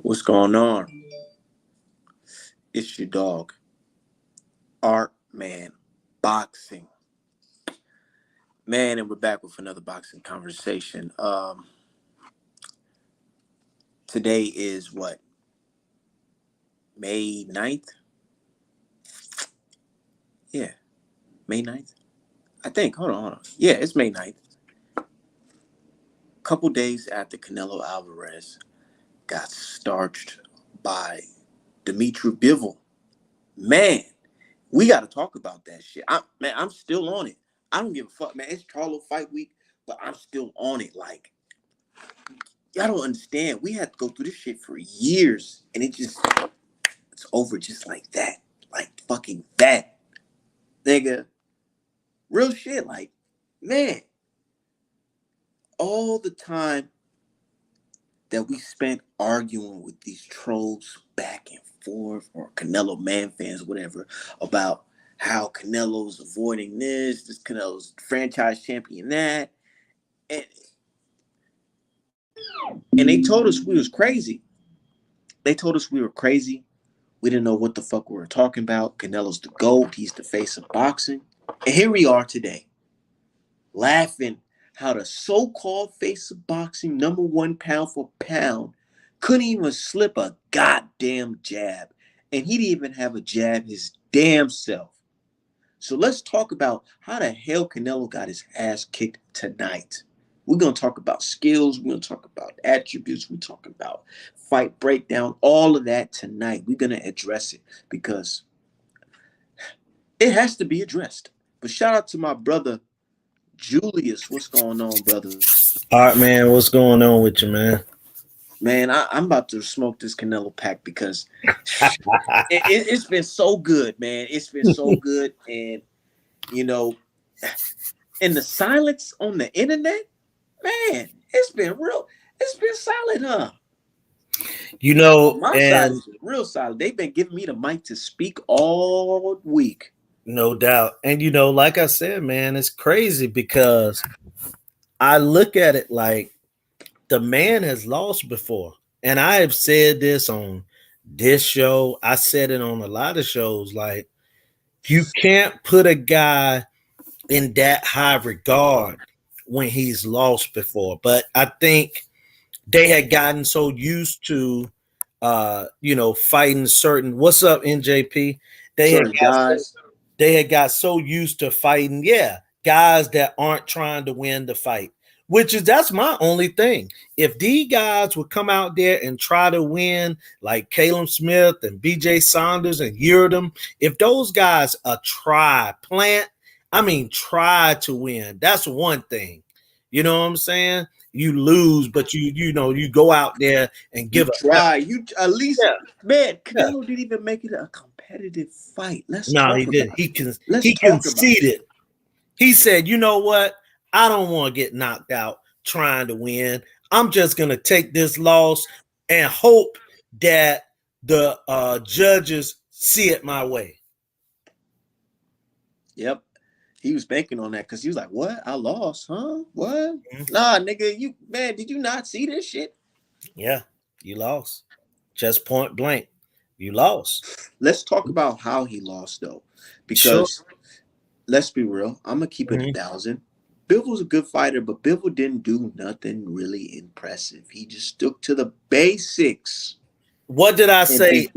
What's going on? It's your dog, Art Man Boxing. Man, and we're back with another boxing conversation. Today is what? May 9th? Yeah, May 9th? I think. Hold on. Yeah, it's May 9th. Couple days after Canelo Alvarez got starched by Dimitri Bivol. Man, we got to talk about that shit. I'm still on it. I don't give a fuck, man. It's Charlo fight week, but I'm still on it. Like, y'all don't understand. We had to go through this shit for years, and it's over just like that. Like, fucking that. Nigga. Real shit. Like, man. All the time that we spent arguing with these trolls back and forth, or Canelo man fans, whatever, about how Canelo's avoiding this Canelo's franchise champion, that. And they told us we was crazy. They told us we were crazy. We didn't know what the fuck we were talking about. Canelo's the GOAT. He's the face of boxing. And here we are today, laughing how the so-called face of boxing, number one pound for pound, couldn't even slip a goddamn jab. And he didn't even have a jab his damn self. So let's talk about how the hell Canelo got his ass kicked tonight. We're going to talk about skills. We're going to talk about attributes. We're talking about fight breakdown, all of that tonight. We're going to address it because it has to be addressed. But shout out to my brother, Julius. What's going on, brother? All right, man. What's going on with you, man? Man, I'm about to smoke this Canelo pack because it's been so good, man. It's been so good. And, you know, and the silence on the internet, man, it's been real. It's been solid, huh? You know, my side is real solid. They've been giving me the mic to speak all week. No doubt. And, you know, like I said, man, it's crazy because I look at it like the man has lost before. And I have said this on this show. I said it on a lot of shows. Like, you can't put a guy in that high regard when he's lost before. But I think they had gotten so used to, fighting certain. What's up, NJP? They had got so used to fighting, guys that aren't trying to win the fight. That's my only thing. If these guys would come out there and try to win, like Caleb Smith and BJ Saunders and Yurdam, if those guys try to win, that's one thing. You know what I'm saying? You lose, but you go out there and give a try. You at least, man. Canelo didn't even make it a competitive fight. He did. He conceded. He said, "You know what? I don't want to get knocked out trying to win. I'm just gonna take this loss and hope that the judges see it my way." Yep. He was banking on that because he was like, "What? I lost, huh? What? Nah, nigga, did you not see this shit?" Yeah, you lost. Just point blank. You lost. Let's talk about how he lost, though. Because let's be real. I'm going to keep it 1,000. Bivol's a good fighter, but Bivol didn't do nothing really impressive. He just stuck to the basics. What did I say?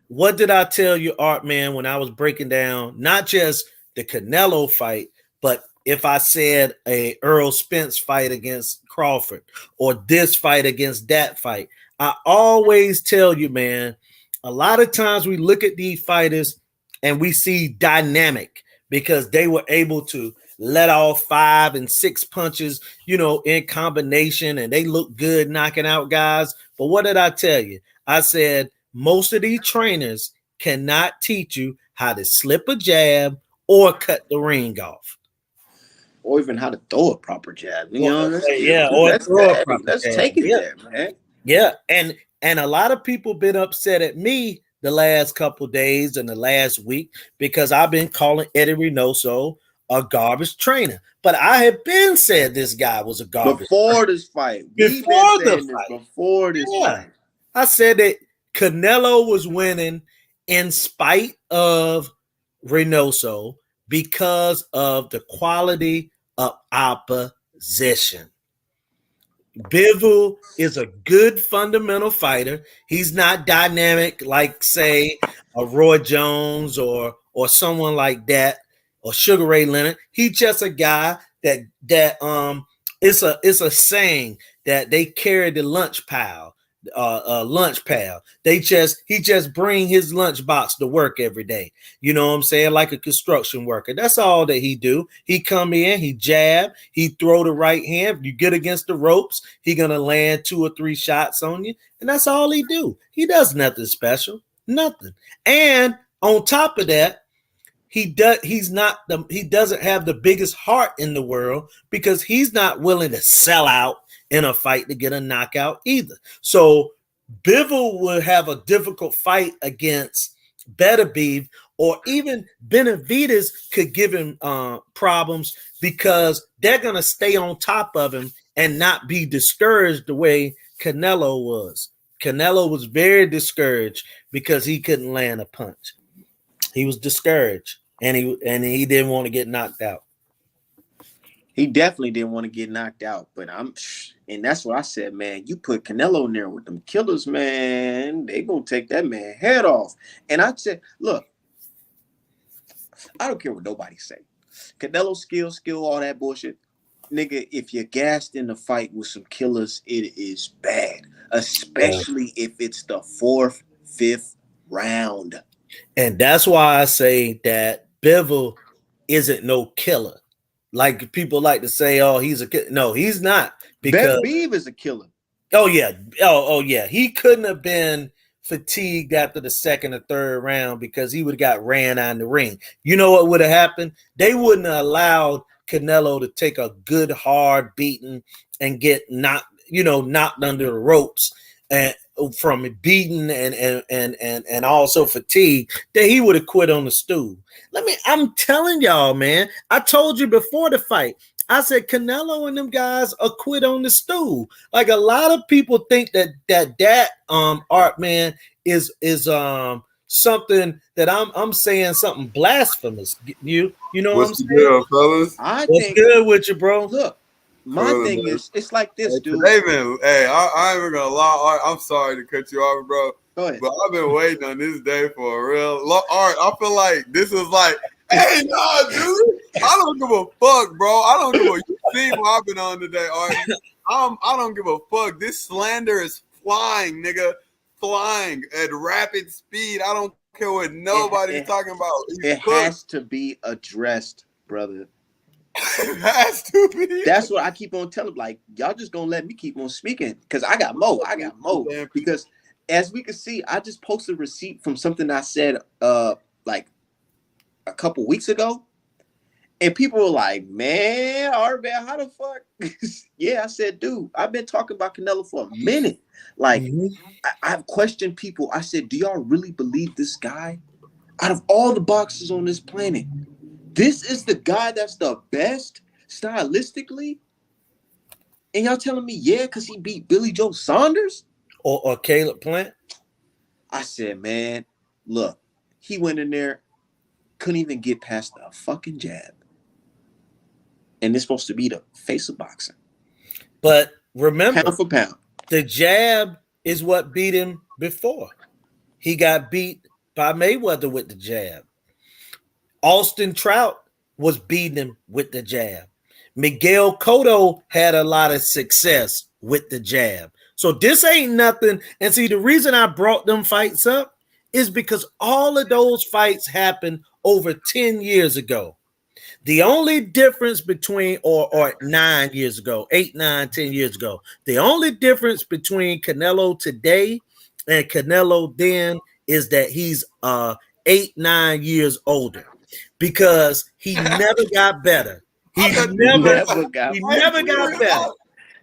What did I tell you, Art Man, when I was breaking down not just the Canelo fight, but if I said a Errol Spence fight against Crawford or this fight against that fight, I always tell you, man, a lot of times we look at these fighters and we see dynamic because they were able to let off 5 and 6 punches, in combination, and they look good knocking out guys. But what did I tell you? I said, most of these trainers cannot teach you how to slip a jab or cut the ring off. Or even how to throw a proper jab. Let's take it there, man. Yeah, and a lot of people been upset at me the last couple days and the last week because I've been calling Eddie Reynoso a garbage trainer. But I have been said this guy was a garbage before this fight. Before this fight. I said that Canelo was winning in spite of Reynoso because of the quality of opposition. Bivol is a good fundamental fighter. He's not dynamic like, say, a Roy Jones or someone like that, or Sugar Ray Leonard. He's just a guy that it's a saying that they carry the lunch pile. Lunch pal. He just bring his lunch box to work every day. You know what I'm saying? Like a construction worker. That's all that he do. He come in, he jab, he throw the right hand. You get against the ropes, he gonna land 2 or 3 shots on you, and that's all he do. He does nothing special, nothing. And on top of that, he doesn't have the biggest heart in the world, because he's not willing to sell out in a fight to get a knockout either. So Bivol will have a difficult fight against Beterbiev, or even Benavidez could give him problems, because they're going to stay on top of him and not be discouraged the way Canelo was. Canelo was very discouraged because he couldn't land a punch. He was discouraged, and he didn't want to get knocked out. He definitely didn't want to get knocked out, and that's what I said, man. You put Canelo in there with them killers, man, they gonna take that man head off. And I said, look, I don't care what nobody say. Canelo skill, all that bullshit, nigga. If you're gassed in the fight with some killers, it is bad, especially if it's the 4th, 5th round. And that's why I say that Bivol isn't no killer. Like people like to say, oh, he's a killer. No, he's not. Because Beterbiev is a killer. Oh yeah. Oh yeah. He couldn't have been fatigued after the 2nd or 3rd round, because he would have got ran out in the ring. You know what would have happened? They wouldn't have allowed Canelo to take a good hard beating and get knocked under the ropes, and from beating and also fatigue, that he would have quit on the stool. I'm telling y'all, man. I told you before the fight, I said Canelo and them guys are quit on the stool. Like, a lot of people think that art, man, is something that I'm saying something blasphemous. You know what I'm saying? Deal, fellas? What's good with you, bro? Look, my thing is, it's like this, dude. Hey, I ain't even gonna lie. I'm sorry to cut you off, bro. Go ahead. But I've been waiting on this day for a real art. I feel like this is like, hey, nah, dude. I don't give a fuck, bro. I don't give a. You see what I've been on today, Art? I don't give a fuck. This slander is flying, nigga, flying at rapid speed. I don't care what nobody's talking about. It has to be addressed, brother. It has to be. That's what I keep on telling. Like, y'all just gonna let me keep on speaking, because I got more. Because as we can see, I just posted a receipt from something I said like a couple weeks ago, and people were like, man, Arbell, how the fuck? Yeah, I said, dude, I've been talking about Canelo for a minute. Like, I've questioned people. I said, do y'all really believe this guy? Out of all the boxers on this planet, this is the guy that's the best stylistically? And y'all telling me, yeah, because he beat Billy Joe Saunders? Or Caleb Plant? I said, man, look, he went in there, couldn't even get past the fucking jab. And it's supposed to be the face of boxing. But remember, pound for pound, the jab is what beat him before. He got beat by Mayweather with the jab. Austin Trout was beating him with the jab. Miguel Cotto had a lot of success with the jab. So this ain't nothing. And see, the reason I brought them fights up is because all of those fights happened over 10 years ago. The only difference between, or 9 years ago, 8, 9, 10 years ago, the only difference between Canelo today and Canelo then is that he's 8, 9 years older, because he never got better. He never got better.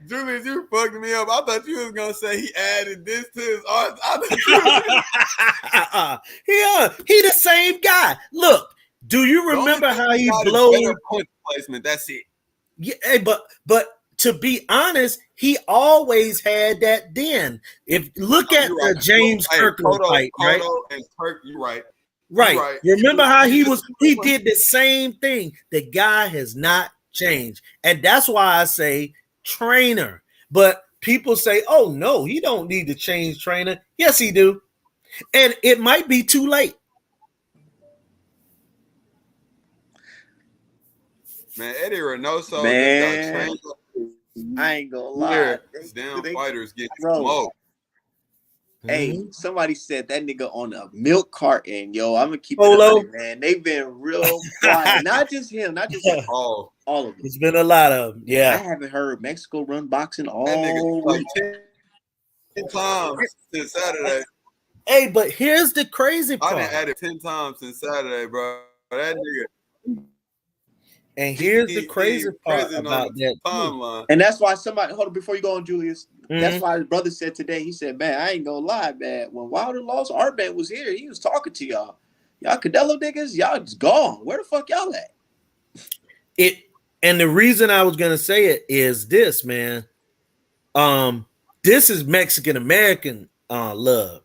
Julius, you fucked me up. I thought you was gonna say he added this to his art. He the same guy. Look, do you remember how he blowed point placement? That's it. Yeah, but to be honest, he always had that then. If look at You're the right. James Kirkland fight, right? And Kirk, you're right. Right. You're right. Remember how he just- did the same thing. The guy has not changed. And that's why I say trainer. But people say, oh no, he don't need to change trainer. Yes, he do. And it might be too late. Man, Eddie Reynoso, Man, I ain't gonna lie. Damn fighters get Bro. smoked. Hey, somebody said that nigga on a milk carton, yo. I'm gonna keep Polo. it 100, man. They've been real quiet. Not just him, Oh, all of them. It's been a lot of them. I Yeah. haven't heard Mexico run boxing all that nigga week. like 10 times since Saturday. Hey, but here's the crazy I part. done had it 10 times since Saturday, bro. That nigga. And here's the he crazy part present about on that. the timeline. And that's why somebody, hold on, before you go on, Julius. That's Mhm. why his brother said today, he said, man, I ain't gonna lie, man. When Wilder lost, Artman was here. He was talking to y'all. Y'all Canelo niggas, y'all just gone. Where the fuck y'all at? And the reason I was gonna say it is this, man. This is Mexican American love,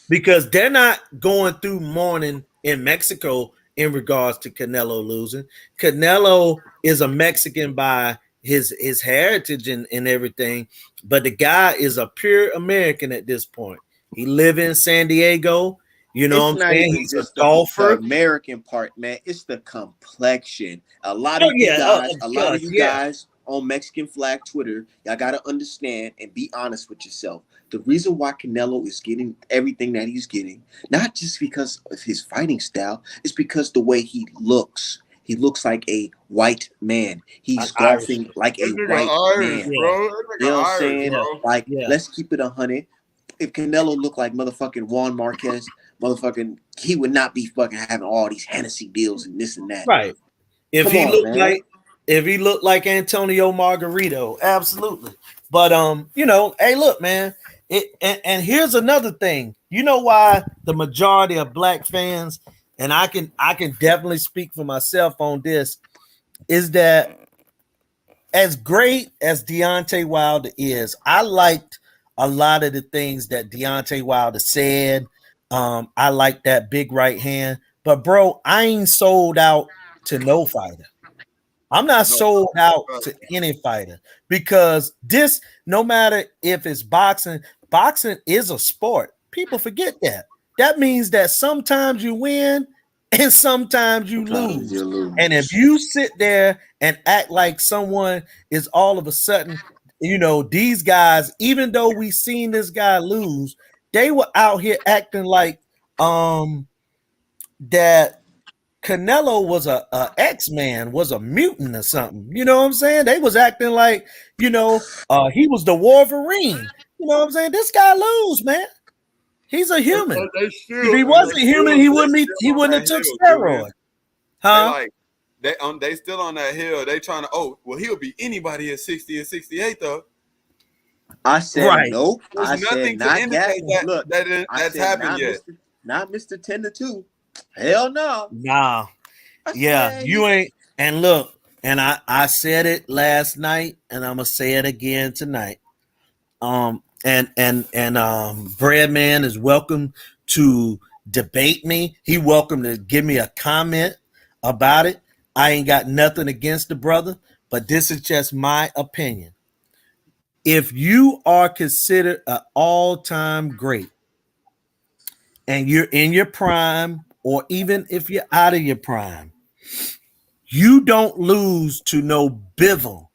because they're not going through mourning in Mexico in regards to Canelo losing. Canelo is a Mexican by his heritage and everything, but the guy is a pure American at this point. He live in San Diego. You know It's what I'm not saying? even He's a just the golfer. American part, man. It's the complexion. A lot Oh, of you yeah, guys, of a lot course, of you yeah. guys on Mexican flag Twitter, y'all gotta understand and be honest with yourself. The reason why Canelo is getting everything that he's getting, not just because of his fighting style, it's because the way he looks. He looks like a white man. He's golfing like a That nigga white Irish, man. bro. That You know nigga what I'm Irish, saying? bro. Like, Yeah. let's keep it 100. If Canelo looked like motherfucking Juan Marquez, motherfucking, he would not be fucking having all these Hennessy deals and this and that. Right. If Come he on, looked man. like Antonio Margarito, absolutely. But you know, hey, look, man. And here's another thing. You know why the majority of black fans, and I can definitely speak for myself on this, is that as great as Deontay Wilder is, I liked a lot of the things that Deontay Wilder said. I like that big right hand, but bro, I ain't sold out to no fighter. I'm not sold out to any fighter, because this, no matter if it's boxing, boxing is a sport. People forget that. That means that sometimes you win and sometimes you Sometimes lose. you lose. And if you sit there and act like someone is all of a sudden, you know, these guys, even though we seen this guy lose, they were out here acting like that Canelo was a X-Man, was a mutant or something. You know what I'm saying? They was acting like, you know, he was the Wolverine. You know what I'm saying? This guy lose, man. He's a human. If he wasn't human, he wouldn't have took steroids. Huh? They still on that hill. They trying to, he'll be anybody at 60 and 68 though. I said Right. nope. There's I nothing said to not indicate that. Look, that's happened yet. Not Mr. 10-2. Hell no. Nah. Yeah, you ain't. And look, and I said it last night, and I'm gonna say it again tonight. And Breadman is welcome to debate me. He welcome to give me a comment about it. I ain't got nothing against the brother, but this is just my opinion. If you are considered an all-time great and you're in your prime, or even if you're out of your prime, you don't lose to no Bivol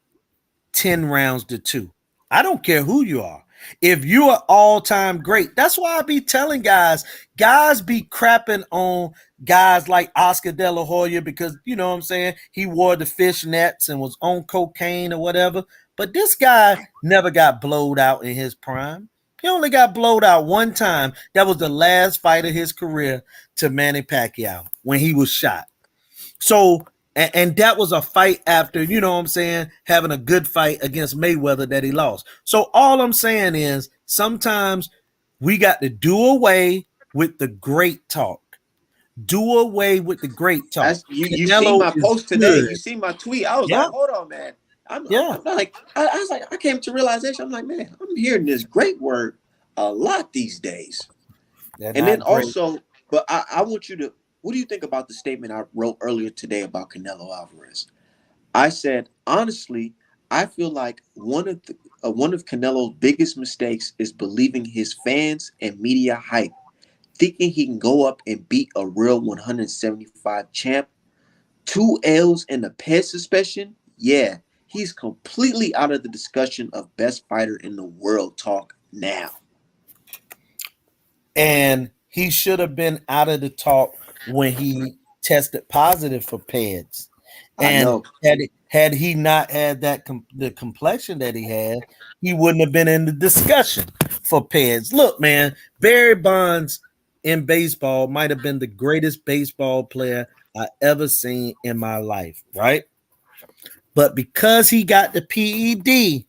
10 rounds to 2. I don't care who you are. If you are all-time great, that's why I be telling guys be crapping on guys like Oscar De La Hoya, because, you know what I'm saying, he wore the fishnets and was on cocaine or whatever. But this guy never got blowed out in his prime. He only got blowed out one time. That was the last fight of his career to Manny Pacquiao when he was shot. So, and that was a fight after, you know what I'm saying, having a good fight against Mayweather that he lost. So all I'm saying is sometimes we got to do away with the great talk. Do away with the great talk. You see my post today. You see my tweet. I was Yeah. like, hold on, man. Yeah, I'm like, I was like, I came to realization. I'm like, man, I'm hearing this great word a lot these days. they're And then not great. also, but I want you to, what do you think about the statement I wrote earlier today about Canelo Alvarez? I said, honestly, I feel like one of Canelo's biggest mistakes is believing his fans and media hype, thinking he can go up and beat a real 175 champ. 2 L's and a pet suspension. Yeah, he's completely out of the discussion of best fighter in the world talk now. And he should have been out of the talk when he tested positive for PEDs. I And know. had he not had the complexion that he had, he wouldn't have been in the discussion for PEDs. Look, man, Barry Bonds in baseball might have been the greatest baseball player I ever seen in my life, right? But because he got the PED,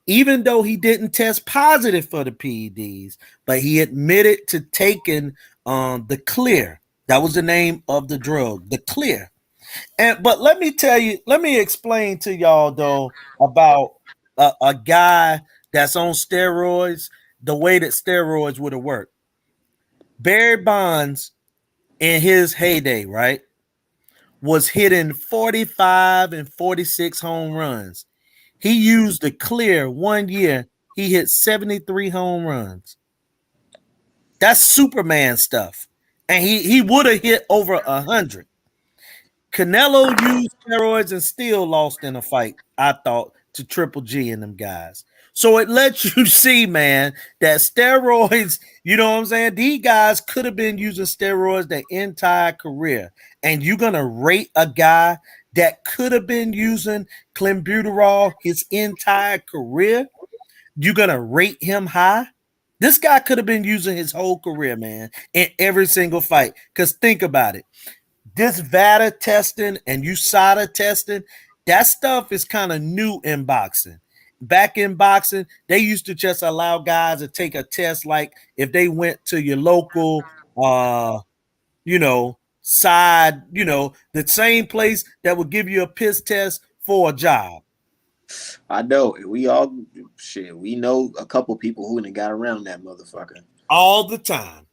even though he didn't test positive for the PEDs, but he admitted to taking the Clear. That was the name of the drug, the Clear. And but let me tell you, let me explain to y'all though about a guy that's on steroids, the way that steroids would have worked. Barry Bonds in his heyday, right, was hitting 45 and 46 home runs. He used the Clear 1 year. He hit 73 home runs. That's Superman stuff. And he would have hit over 100. Canelo used steroids and still lost in a fight, I thought, to Triple G and them guys. So it lets you see, man, that steroids, you know what I'm saying? These guys could have been using steroids their entire career. And you're going to rate a guy that could have been using clenbuterol his entire career? You're going to rate him high? This guy could have been using his whole career, man, in every single fight. Because think about it. This VADA testing and USADA testing, that stuff is kind of new in boxing. Back in boxing, they used to just allow guys to take a test like if they went to your local side, the same place that would give you a piss test for a job. I know. We all shit. We know a couple people who done got around that motherfucker All the time.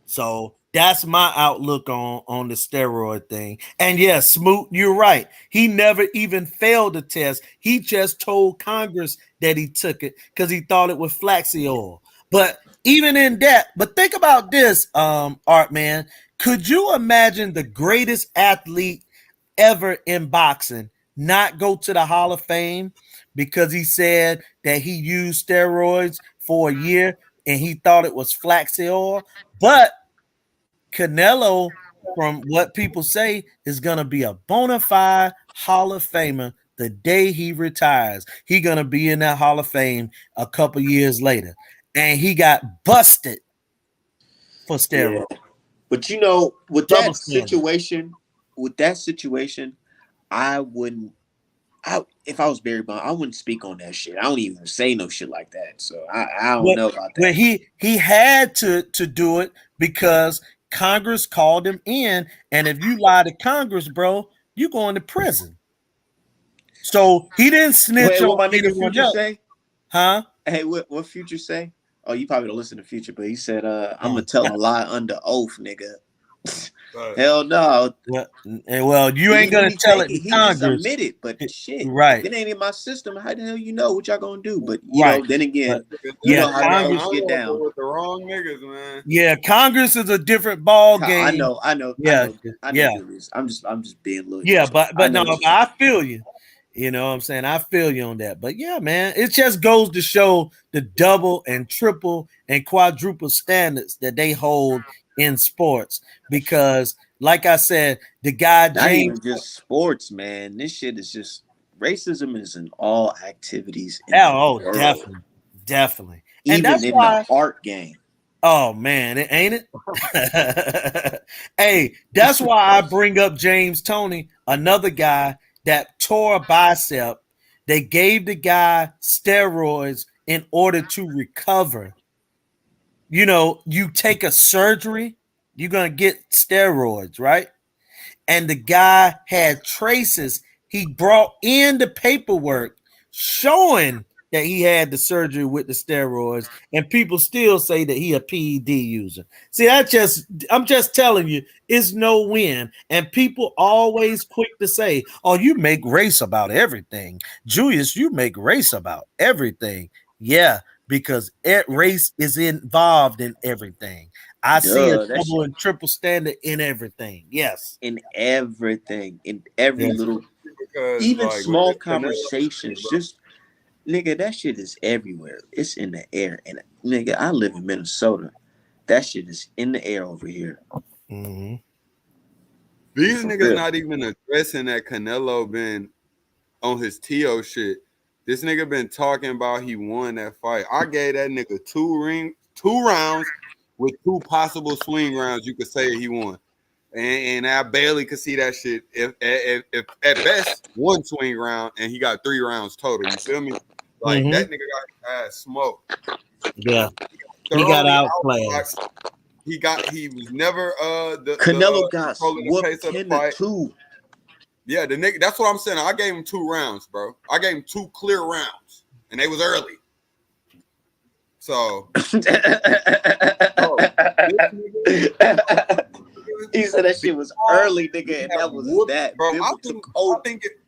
So that's my outlook on the steroid thing. And yes, Smoot, you're right. He never even failed the test. He just told Congress that he took it because he thought it was flaxseed oil. But even in that, but think about this, Art man. Could you imagine the greatest athlete ever in boxing not go to the Hall of Fame because he said that he used steroids for a year and he thought it was flaxseed oil? But Canelo, from what people say, is going to be a bona fide Hall of Famer the day he retires. He's going to be in that Hall of Fame a couple years later. And he got busted for steroids. Yeah. But with Double that standard. situation, I wouldn't. If I was Barry Bond, I wouldn't speak on that shit. I don't even say no shit like that. So I don't know about that. Well, he had to do it because Congress called him in, and if you lie to Congress, bro, you going to prison. So he didn't snitch What on my nigga anyone Future else, say? huh? Hey, what Future say? Oh, you probably don't listen to Future, but he said, "I'm gonna tell a lie under oath, nigga." Hell no. Well, you ain't gonna He tell fake it it. to He just Congress, admitted. But shit, if right? it ain't in my system, how the hell you know what y'all gonna do? But Right. then again, But you yeah, know how them Congress. folks get down. with the wrong niggas, man. Yeah, Congress is a different ball I game. know, Yeah, yeah, Julius. I'm just being a little yeah. ignorant. I But know no, what you're saying. I feel you. You know what I'm saying? I feel you on that. But yeah, man, it just goes to show the double and triple and quadruple standards that they hold in sports. Because, like I said, the guy Not James. even just sports, man. This shit is just racism is in all activities in the Oh, world, definitely. And even that's in the why. art game. Oh man, it ain't it? Hey, that's why I bring up James Toney, another guy that tore a bicep. They gave the guy steroids in order to recover. You know, you take a surgery, you're gonna get steroids, right? And the guy had traces he brought in the paperwork showing that he had the surgery with the steroids, and people still say that he a PED user. See, I'm just telling you, it's no win. And people always quick to say, "Oh, you make race about everything, Julius. You make race about everything." Yeah, because race is involved in everything. I see a double and triple standard in everything. Yes, in everything, in every little, because, even like, small conversations. Just nigga, that shit is everywhere. It's in the air. And nigga, I live in Minnesota. That shit is in the air over here. Mm-hmm. These niggas not even addressing that Canelo been on his TO shit. This nigga been talking about he won that fight. I gave that nigga two rounds with 2 possible swing rounds. You could say he won, and I barely could see that shit. If at best 1 swing round, and he got 3 rounds total. You feel me? Like that nigga got his ass smoked. Yeah, he got outclassed. He was never Canelo got whooped 10-2. Yeah, the nigga. That's what I'm saying. I gave him 2 rounds, bro. I gave him 2 clear rounds, and they was early. So, he said that shit was early, nigga, and that was that. Bro,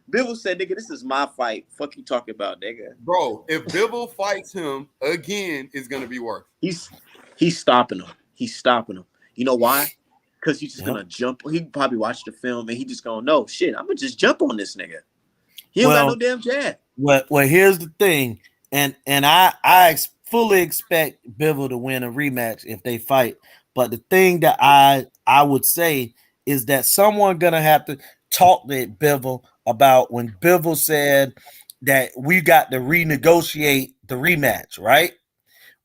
Bivol said, "Nigga, this is my fight. Fuck you talking about, nigga." Bro, if Bivol fights him again, it's gonna be worse. He's stopping him. He's stopping him. You know why? Because he's just gonna jump. He probably watched the film and he just gonna know shit. I'm gonna just jump on this nigga. He don't got no damn jab. Well, here's the thing, and I fully expect Bivol to win a rematch if they fight. But the thing that I would say is that someone gonna have to talk to Bivol about when Bivol said that we got to renegotiate the rematch, right?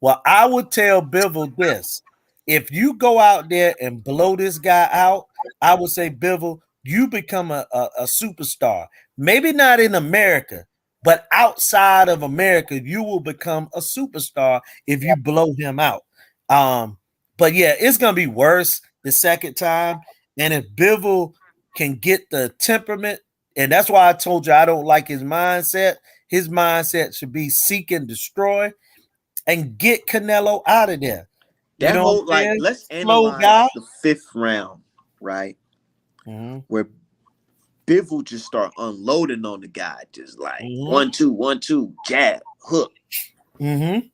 Well, I would tell Bivol this. If you go out there and blow this guy out, I would say, Bivol, you become a superstar. Maybe not in America, but outside of America, you will become a superstar if you blow him out. But yeah, it's gonna be worse the second time. And if Bivol can get the temperament, and that's why I told you I don't like his mindset. His mindset should be seek and destroy and get Canelo out of there. That whole, like, let's analyze the 5th round, right? Mm-hmm. Where Bivol just start unloading on the guy, just like 1-2, 1-2, jab, hook. Mm-hmm.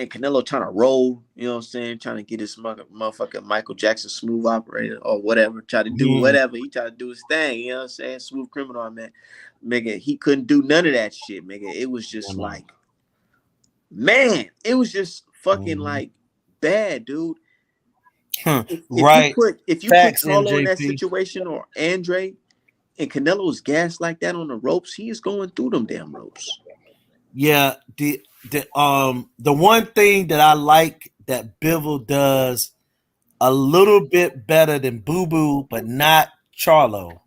And Canelo trying to roll, you know what I'm saying? Trying to get his motherfucker Michael Jackson smooth operator or whatever. Try to do whatever. He tried to do his thing, you know what I'm saying? Smooth criminal, man. Nigga, he couldn't do none of that shit, nigga. It was just like, man, it was just fucking like bad, dude. If you put Charlo in that situation, or Andre, and Canelo's gas like that on the ropes, he is going through them damn ropes. Yeah, the one thing that I like that Bivol does a little bit better than Boo Boo, but not Charlo,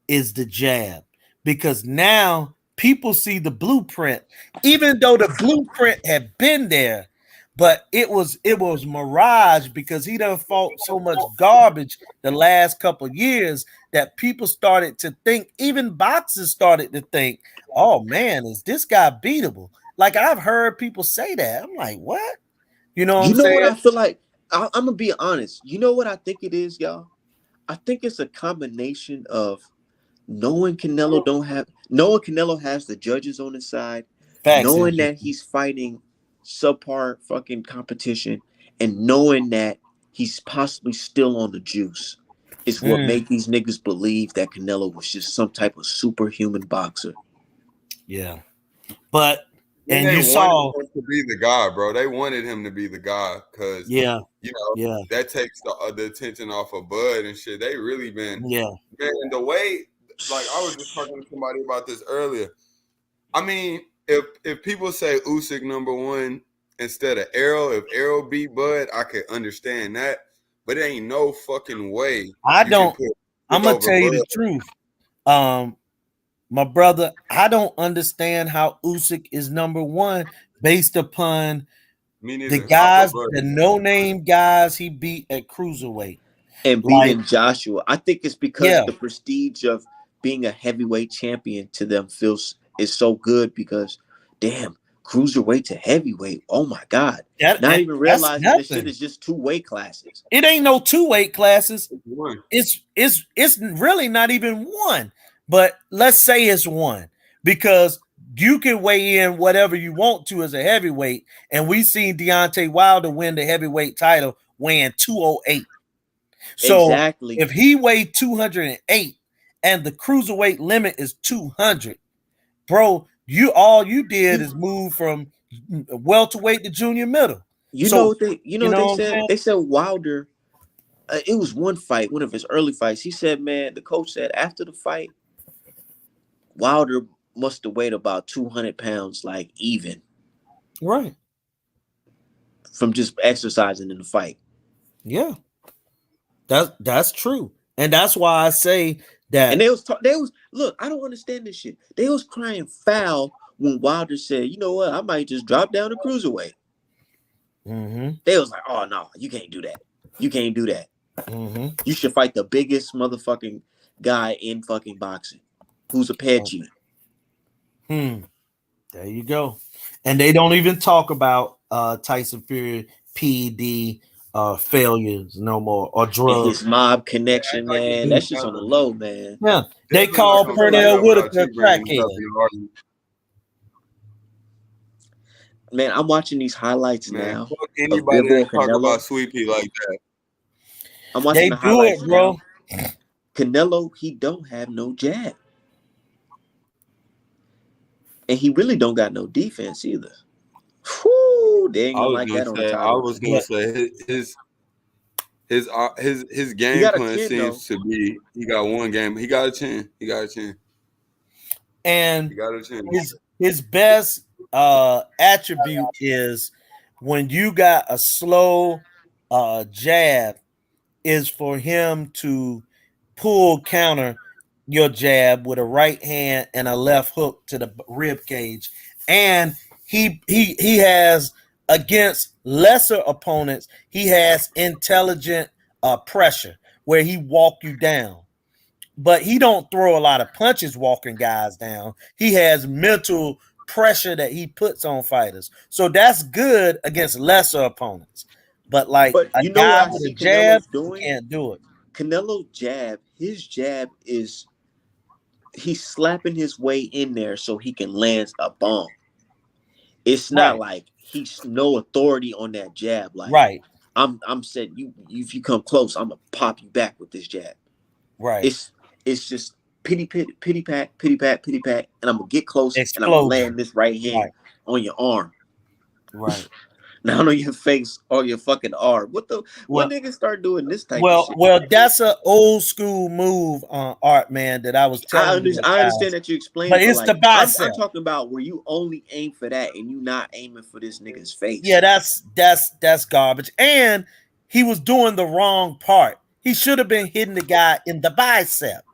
is the jab. Because now people see the blueprint, even though the blueprint had been there, but it was mirage because he done fought so much garbage the last couple of years that people started to think, even boxers started to think, oh man, is this guy beatable? Like, I've heard people say that. I'm like, what? You know what I'm saying? What I feel like? I'm gonna be honest. You know what I think it is, y'all? I think it's a combination of knowing Canelo has the judges on his side, knowing that he's fighting subpar fucking competition, and knowing that he's possibly still on the juice is what make these niggas believe that Canelo was just some type of superhuman boxer. Yeah, but and you saw him to be the guy, bro. They wanted him to be the guy because that takes the attention off of Bud and shit. They really been man, the way, like, I was just talking to somebody about this earlier. I mean, if people say Usyk #1 instead of Errol, if Errol beat Bud, I could understand that. But it ain't no fucking way. I'm gonna tell you the truth. My brother, I don't understand how Usyk is #1 based upon the guys, the no-name guys he beat at cruiserweight. And beating Joshua. I think it's because the prestige of being a heavyweight champion to them is so good because, damn, cruiserweight to heavyweight. Oh my God! Not even realizing this shit is just 2 weight classes. It ain't no 2 weight classes. One. It's really not even 1. But let's say it's 1 because you can weigh in whatever you want to as a heavyweight, and we seen Deontay Wilder win the heavyweight title weighing 208. So exactly. If he weighed 208 and the cruiserweight limit is 200, bro, all you did is move from welterweight to junior middle. They said? They said Wilder. It was one of his early fights. He said, man, the coach said after the fight, Wilder must have weighed about 200 pounds, like even. Right. From just exercising in the fight. Yeah. That's true. And that's why I say that. And they was look, I don't understand this shit. They was crying foul when Wilder said, you know what, I might just drop down to cruiserweight. Mm-hmm. They was like, oh no, you can't do that. You can't do that. Mm-hmm. You should fight the biggest motherfucking guy in fucking boxing, who's a Pedgie. There you go. And they don't even talk about Tyson Fury PED failures no more or drugs. His mob connection, man. That's just on the low, man. Yeah, they call Pernell Whitaker a crackhead. Man, I'm watching these highlights now. Fuck anybody that talk about Sweet Pea like that. I'm watching the highlights, bro. Now. Canelo, he don't have no jab. And he really don't got no defense either. Whew, they ain't gonna like that on the title. I was gonna say his game plan seems to be he got one game. He got a chin. And he got a chin. His best attribute is when you got a slow jab, is for him to counter your jab with a right hand and a left hook to the rib cage. And he has, against lesser opponents, he has intelligent pressure where he walk you down. But he don't throw a lot of punches walking guys down. He has mental pressure that he puts on fighters. So that's good against lesser opponents. But a guy with a jab, can't do it. Canelo jab, his jab is he's slapping his way in there so he can land a bomb. It's not like he's no authority on that jab. Like I'm saying, you if you come close, I'm gonna pop you back with this jab. Right. It's just pity pat, and I'm gonna get close and I'm gonna land this right hand on your arm. Right. Not on your face or your fucking arm. What niggas start doing this type of shit? Well, that's an old school move on Art, man, that I was telling you. I understand that you explained, but it's the bicep. I'm talking about where you only aim for that and you not aiming for this nigga's face. Yeah, that's garbage. And he was doing the wrong part. He should have been hitting the guy in the bicep.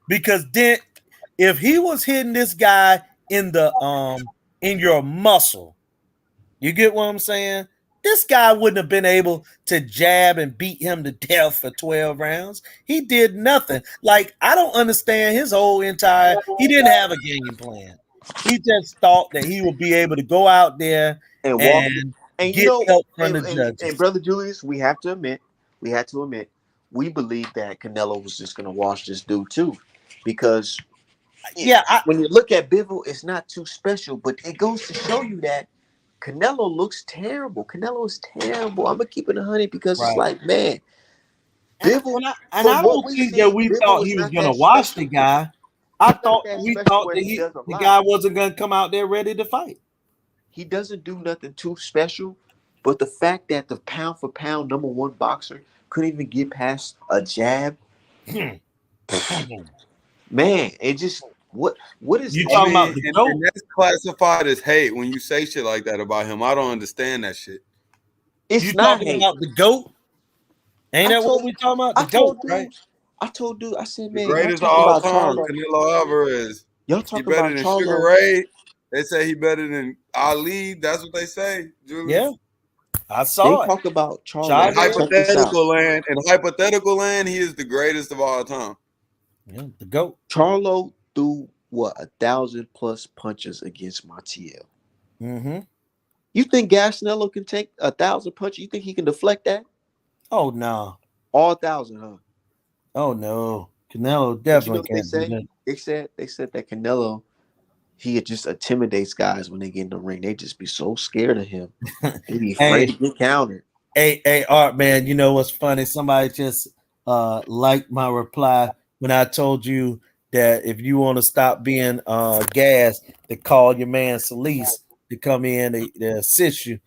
Because then if he was hitting this guy in the in your muscle, you get what I'm saying? This guy wouldn't have been able to jab and beat him to death for 12 rounds. He did nothing. Like, I don't understand his whole entire. He didn't have a game plan. He just thought that he would be able to go out there and walk and get help from the judges. And Brother Julius, we had to admit, we believe that Canelo was just going to wash this dude too. Because when you look at Bivol, it's not too special, but it goes to show you that Canelo looks terrible. Canelo is terrible. I'm gonna keep it 100 because it's like, man, Bivol. I don't think that we thought he was gonna wash the guy. I thought we thought that the guy wasn't gonna come out there ready to fight. He doesn't do nothing too special, but the fact that the pound for pound number 1 boxer couldn't even get past a jab, man, it just. What is you talking about? And that's classified as hate when you say shit like that about him. I don't understand that shit. It's you not talking hate. About the GOAT? Ain't that what we talking about? The GOAT, right? I told dude, I said, man, the greatest of all time, Canelo Alvarez. Y'all talking better about than Charlo. Sugar Ray. They say he better than Ali. That's what they say. Julius. Yeah, I saw they talk about Charlo. In hypothetical land, he is the greatest of all time. Yeah, the GOAT. Charlo threw what 1,000+ punches against Montiel. Mm-hmm. You think Gas Nello can take 1,000 punches? You think he can deflect that? Oh no. All 1,000, huh? Oh no. Canelo But you know definitely what they can't do say? They said that Canelo, he just intimidates guys when they get in the ring. They just be so scared of him. that. They be afraid Hey, to get countered. hey, Art, man, you know what's funny? Somebody just liked my reply when I told you that if you want to stop being gas, to call your man Solis to come in to assist you.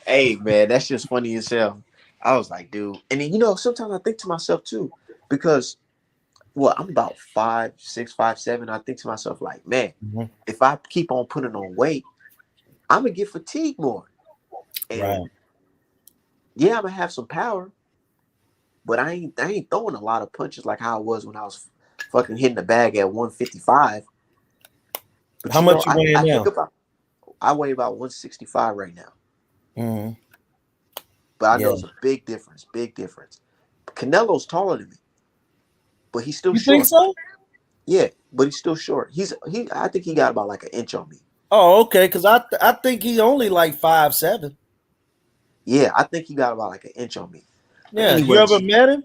Hey man, that's just funny as hell. I was like, dude. And then sometimes I think to myself too, because I'm about 5'6", 5'7". I think to myself, like, man, Mhm. if I keep on putting on weight, I'm gonna get fatigued more. Right. And yeah, I'm gonna have some power, but I ain't throwing a lot of punches like how I was when I was fucking hitting the bag at 155. But How much you I, weighing I think now? about I weigh about 165 right now. Mm-hmm. But I know Yeah. it's a big difference, big difference. Canelo's taller than me, but he's still You think short. so? Yeah, but he's still short. I think he got about like an inch on me. Oh, okay. Because I think he only like 5'7". Yeah, I think he got about like an inch on me. But Yeah. You ever anyways, met him?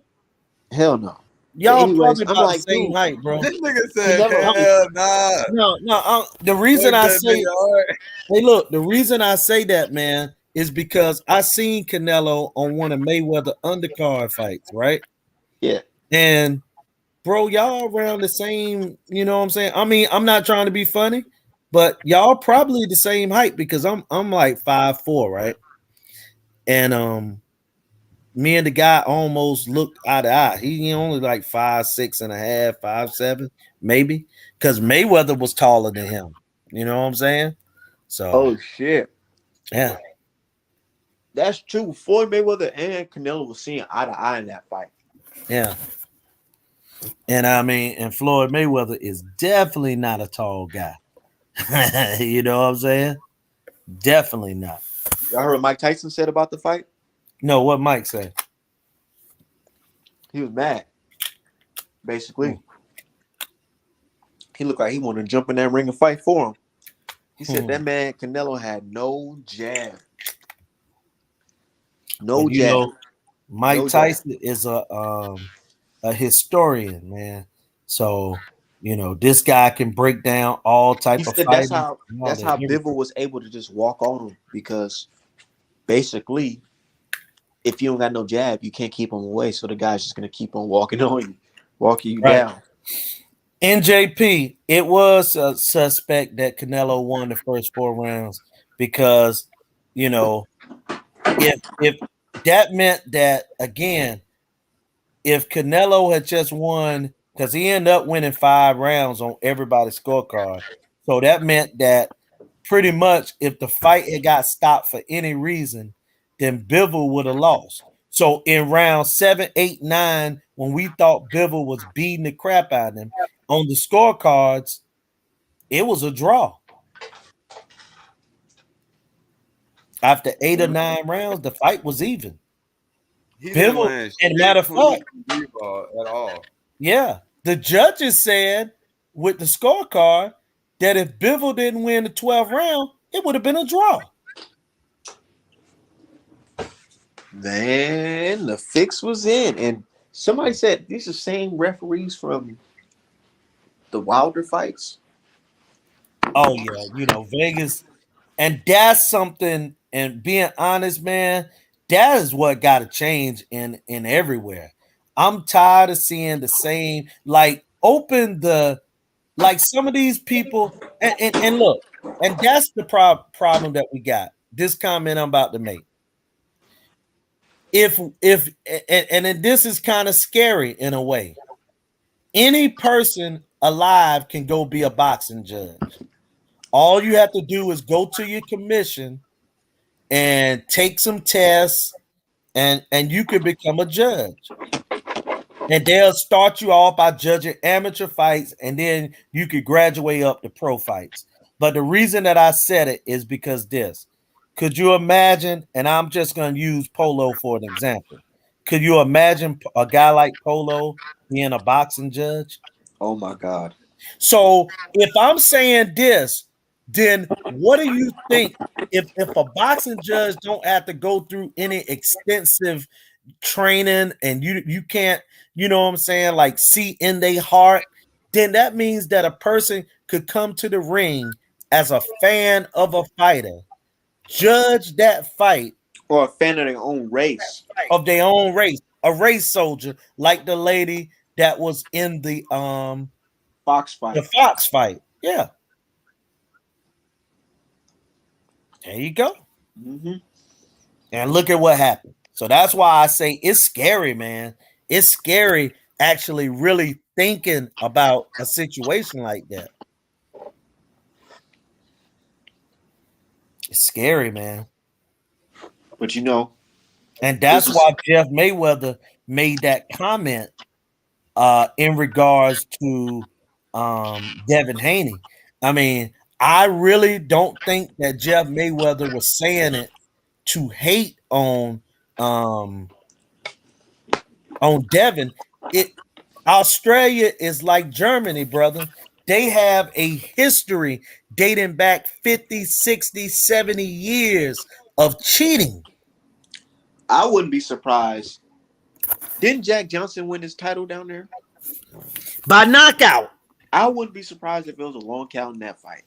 hell no. But Y'all anyways, probably I'm about the like, same dude, height, bro. This nigga said, Canelo. hell nah. No. The reason Fuck I that say, nigga, Art. hey, look, the reason I say that, man, is because I seen Canelo on one of Mayweather undercard fights, right? Yeah, And bro, y'all around the same, you know what I'm saying? I mean, I'm not trying to be funny, but y'all probably the same height because I'm like 5'4", right? And me and the guy almost looked eye to eye. He only like 5'6" and a half, 5'7", maybe. Because Mayweather was taller than him. You know what I'm saying? So oh shit, yeah, that's true. Floyd Mayweather and Canelo was seeing eye to eye in that fight. yeah. And I mean, and Floyd Mayweather is definitely not a tall guy. You know what I'm saying? Definitely not. Y'all heard what Mike Tyson said about the fight? No, what Mike said. He was mad. Basically, he looked like he wanted to jump in that ring and fight for him. He said that man Canelo had no jab, But no you jab, know, Mike no jab. Tyson is a historian, man. So you know, this guy can break down all He type of said that's fighting how and all that's that. how Bivol Everything. was able to just walk on him because basically, if you don't got no jab, you can't keep him away. So the guy's just gonna keep on walking on you, walking you Right. down. NJP, it was a suspect that Canelo won the first 4 rounds because you know if that meant that again, if Canelo had just won because he ended up winning 5 rounds on everybody's scorecard, so that meant that pretty much if the fight had got stopped for any reason, then Bivol would have lost. So in round 7, 8, 9, when we thought Bivol was beating the crap out of him on the scorecards, it was a draw. After 8 or 9 rounds, the fight was even. He didn't Bivol, land and shit matter of clean fact, from D-ball at all. yeah, the judges said with the scorecard that if Bivol didn't win the 12th round, it would have been a draw. Then the fix was in, and somebody said these are the same referees from the Wilder fights. Oh yeah, you know Vegas, and that's something. And being honest, man, that is what got to change in everywhere. I'm tired of seeing the same. Like open the like some of these people, and look, and that's the problem that we got. This comment I'm about to make. If and then this is kind of scary in a way. Any person alive can go be a boxing judge. All you have to do is go to your commission and take some tests, and you can become a judge. And they'll start you off by judging amateur fights, and then you could graduate up to pro fights. But the reason that I said it is because this. Could you imagine? And I'm just going to use polo for an example. Could you imagine a guy like Polo being a boxing judge? Oh my God. So if I'm saying this, then what do you think if a boxing judge don't have to go through any extensive training and you can't, you know what I'm saying, like see in their heart, then that means that a person could come to the ring as a fan of a fighter, judge that fight Or a fan of their own race. of their own race, a race soldier, like the lady that was in the Fox fight. Fox fight. Yeah. There you go. Mm-hmm. And look at what happened. So that's why I say it's scary, man. It's scary actually really thinking about a situation like that. It's scary, man. But you know, And that's why Jeff Mayweather made that comment in regards to Devin Haney. I mean, I really don't think that Jeff Mayweather was saying it to hate on Devin. Australia is like Germany, brother. They have a history dating back 50, 60, 70 years of cheating. I wouldn't be surprised. Didn't Jack Johnson win his title down there? By knockout. I wouldn't be surprised if it was a long count in that fight.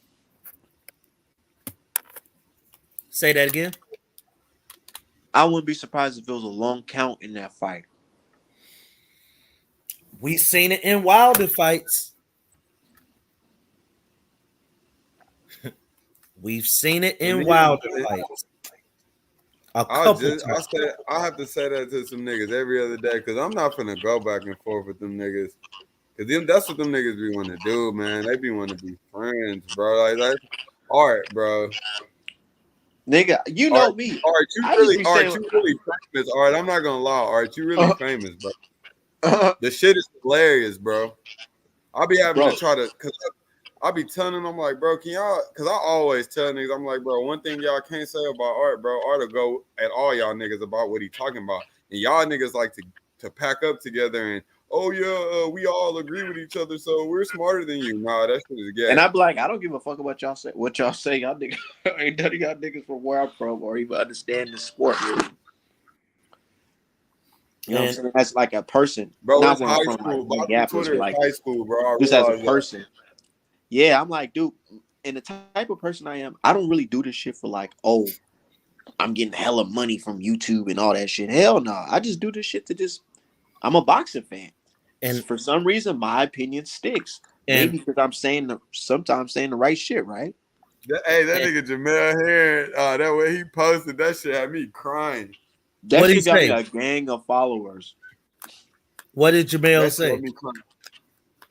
Say that again. I wouldn't be surprised if it was a long count in that fight. We've seen it in Wilder fights. We've seen it in Wilder fights. I have to say that to some niggas every other day because I'm not finna go back and forth with them niggas. Cause that's what them niggas be wanting to do, man. They be wanting to be friends, bro. Like all right, bro. Nigga, you know me. All right, you really famous. All right, I'm not gonna lie. All right, you really famous, bro. The shit is hilarious, bro. I'll be having to try to, cause I'll be telling them, like, bro, can y'all, cause I always tell niggas, I'm like, bro, one thing y'all can't say about Art, bro, Art will go at all y'all niggas about what he talking about. And y'all niggas like to pack up together and, oh yeah, we all agree with each other, so we're smarter than you. Nah, that shit is gay. And I'm like, I don't give a fuck about y'all say what y'all say. Y'all niggas ain't none of y'all niggas from where I'm from or even understand the sport really. You know what I'm saying? That's like a person. Bro, not it's where high I'm from, school. like Minneapolis, but like high school, bro. just as a person. Yeah, I'm like, dude, and the type of person I am, I don't really do this shit for like, oh, I'm getting hella money from YouTube and all that shit. Hell no. I just do this shit to just, I'm a boxing fan. And for some reason, my opinion sticks. Maybe because I'm sometimes saying the right shit, right? Hey, that nigga Jamel Hearn, that way he posted that shit had me crying. That shit got me a gang of followers. What did Jamel say?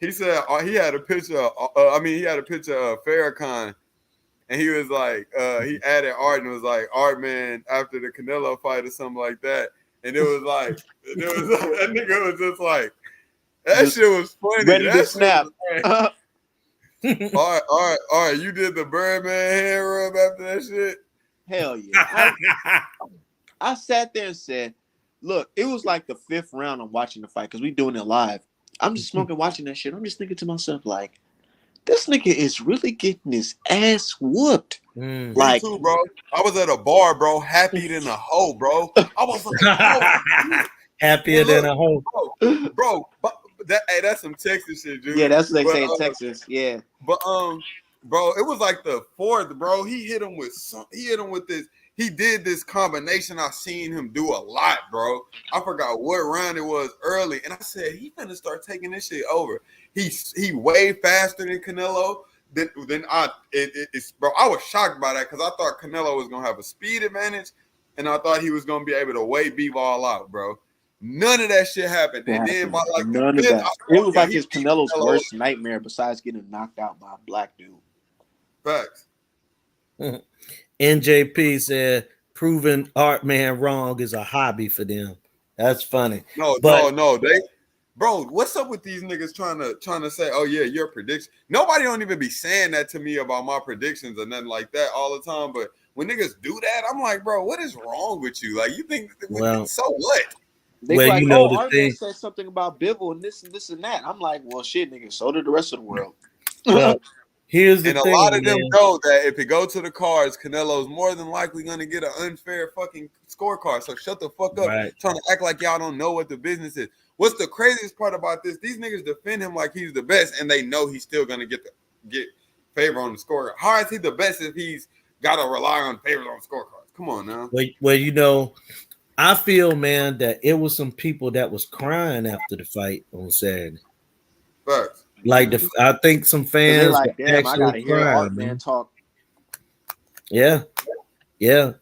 He said he had a picture. He had a picture of Farrakhan, and he was like, he added Art and was like, Art man after the Canelo fight or something like that, and it was like, that nigga was just like, that shit was funny. Ready to snap. All right. You did the Birdman hand rub after that shit. Hell yeah. I sat there and said, look, it was like the 5th round I'm watching the fight because we doing it live. I'm just smoking, watching that shit. I'm just thinking to myself, like, this nigga is really getting his ass whooped. Like, me too, bro. I was at a bar, bro, happier than a hoe, bro. I was like, oh, happier than a hoe. Bro, that's some Texas shit, dude. Yeah, that's what they say in Texas. Yeah. But bro, it was like the 4th, bro. He hit him with this. He did this combination I seen him do a lot, bro. I forgot what round it was early, and I said he gonna start taking this shit over. He way faster than Canelo. Bro. I was shocked by that because I thought Canelo was gonna have a speed advantage, and I thought he was gonna be able to wait B-ball out, bro. None of that shit happened. And then by like none of that. It was like his Canelo's worst nightmare besides getting knocked out by a black dude. Facts. NJP said proving Art Man wrong is a hobby for them. That's funny. No. Bro, what's up with these niggas trying to say, oh yeah, your prediction? Nobody don't even be saying that to me about my predictions or nothing like that all the time. But when niggas do that, I'm like, bro, what is wrong with you? Like, you think, so what? They be Well, like, you know oh, the our man thing. said something about Bivol and this and that. I'm like, well, shit, nigga, so did the rest of the world. Well, here's the And a thing, lot of them man. know that if it go to the cards, Canelo's more than likely gonna get an unfair fucking scorecard. So shut the fuck up, Right. trying to act like y'all don't know what the business is. What's the craziest part about this? These niggas defend him like he's the best, and they know he's still gonna get favor on the scorecard. How is he the best if he's got to rely on favors on scorecards? Come on now. Well, you know, I feel, man, that it was some people that was crying after the fight on Saturday. Facts. Like I think some Cause they fans like, were damn, I actually gotta hear crying, Art Man man. talk. Yeah.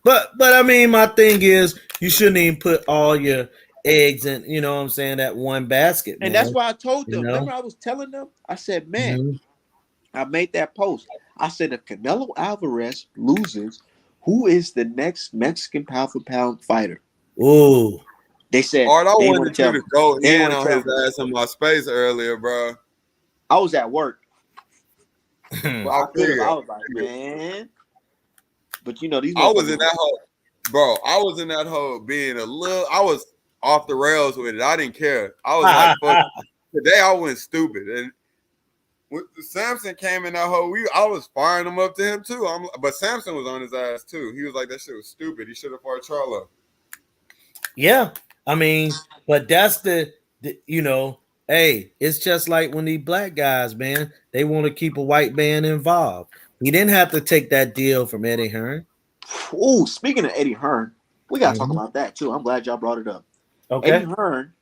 But I mean, my thing is, you shouldn't even put all your eggs in, you know what I'm saying, that one basket, man. And that's why I told You them. know? Remember, I was telling them, I said, man, Mhm. I made that post. I said, if Canelo Alvarez loses, who is the next Mexican pound for pound fighter? Ooh. They said Art, I they want wanted to you tell to me. go They in want to on tell his me. ass in my space earlier, bro. I was at work, but I I could have. figured. I was like, man. But you know these I was in motherfuckers. that whole, bro. I was in that whole being a little. I was off the rails with it. I didn't care. I was like, fuck. Today I went stupid, and when Samson came in that whole, I was firing him up to him too. But Samson was on his ass too. He was like, that shit was stupid. He should have fought Charlo. Yeah. I mean, but that's the you know, hey, it's just like when these black guys, man, they want to keep a white man involved. He didn't have to take that deal from Eddie Hearn. Oh, speaking of Eddie Hearn, we gotta talk Mhm. about that too. I'm glad y'all brought it up. Eddie Okay. Hearn,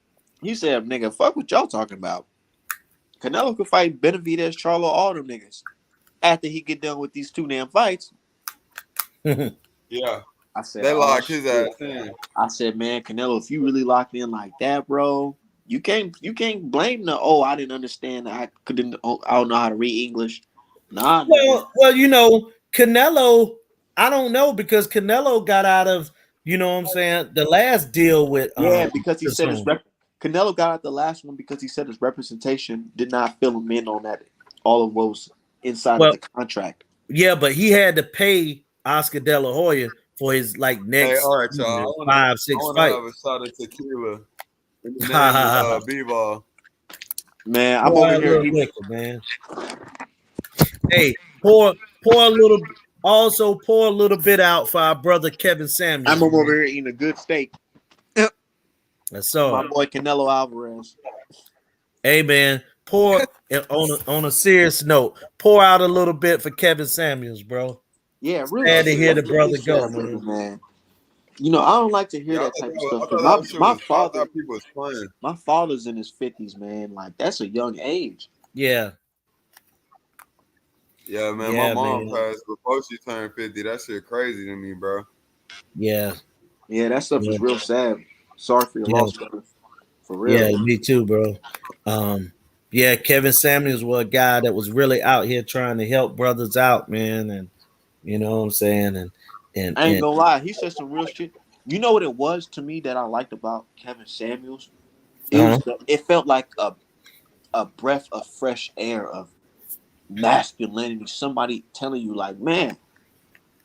he said, "Nigga, fuck what y'all talking about. Canelo could fight Benavidez, Charlo, all them niggas. After he get done with these two damn fights." Yeah, I said, they "Oh locked his ass shit." in. I said, "Man, Canelo, if you really locked in like that, bro, you can't blame the I didn't understand. I don't know how to read English. Nah, nigga. Well, you know, Canelo, I don't know because Canelo got out of, you know what I'm saying, the last deal with Yeah, because he said Tyson. Canelo got out the last one because he said his representation did not fill him in on that all of what was inside of Well, the contract. yeah, but he had to pay Oscar De La Hoya for his like Hey, next all right, y'all. I wanna, I 5-6 wanna fight. have a shot of tequila in the name of B-ball. Man, I'm Pour over a here little eating. liquor, man. Hey, pour a little. Also, pour a little bit out for our brother Kevin Samuels. I'm over Man. here eating a good steak. That's My all. boy Canelo Alvarez. Hey, man, pour on a serious note. Pour out a little bit for Kevin Samuels, bro. Yeah, real Sad to shit. hear Let's the get brother this shit go, together, man. man. You know, I don't like to hear Yeah, that type of I stuff thought because that shit my was. I father, thought people was playing. my father's in his 50s, man. Like that's a young age. Yeah, Yeah, man. My yeah, mom man. passed before she turned 50. That shit crazy to me, bro. Yeah, Yeah, that stuff yeah, is real sad. Sorry for your yeah, loss, brother. For real. yeah. Me too, bro. Yeah, Kevin Samuels was a guy that was really out here trying to help brothers out, man, and you know what I'm saying, I ain't and gonna lie, he said some real shit. You know what it was to me that I liked about Kevin Samuels? uh-huh. It felt like a breath of fresh air of masculinity. Somebody telling you like, man,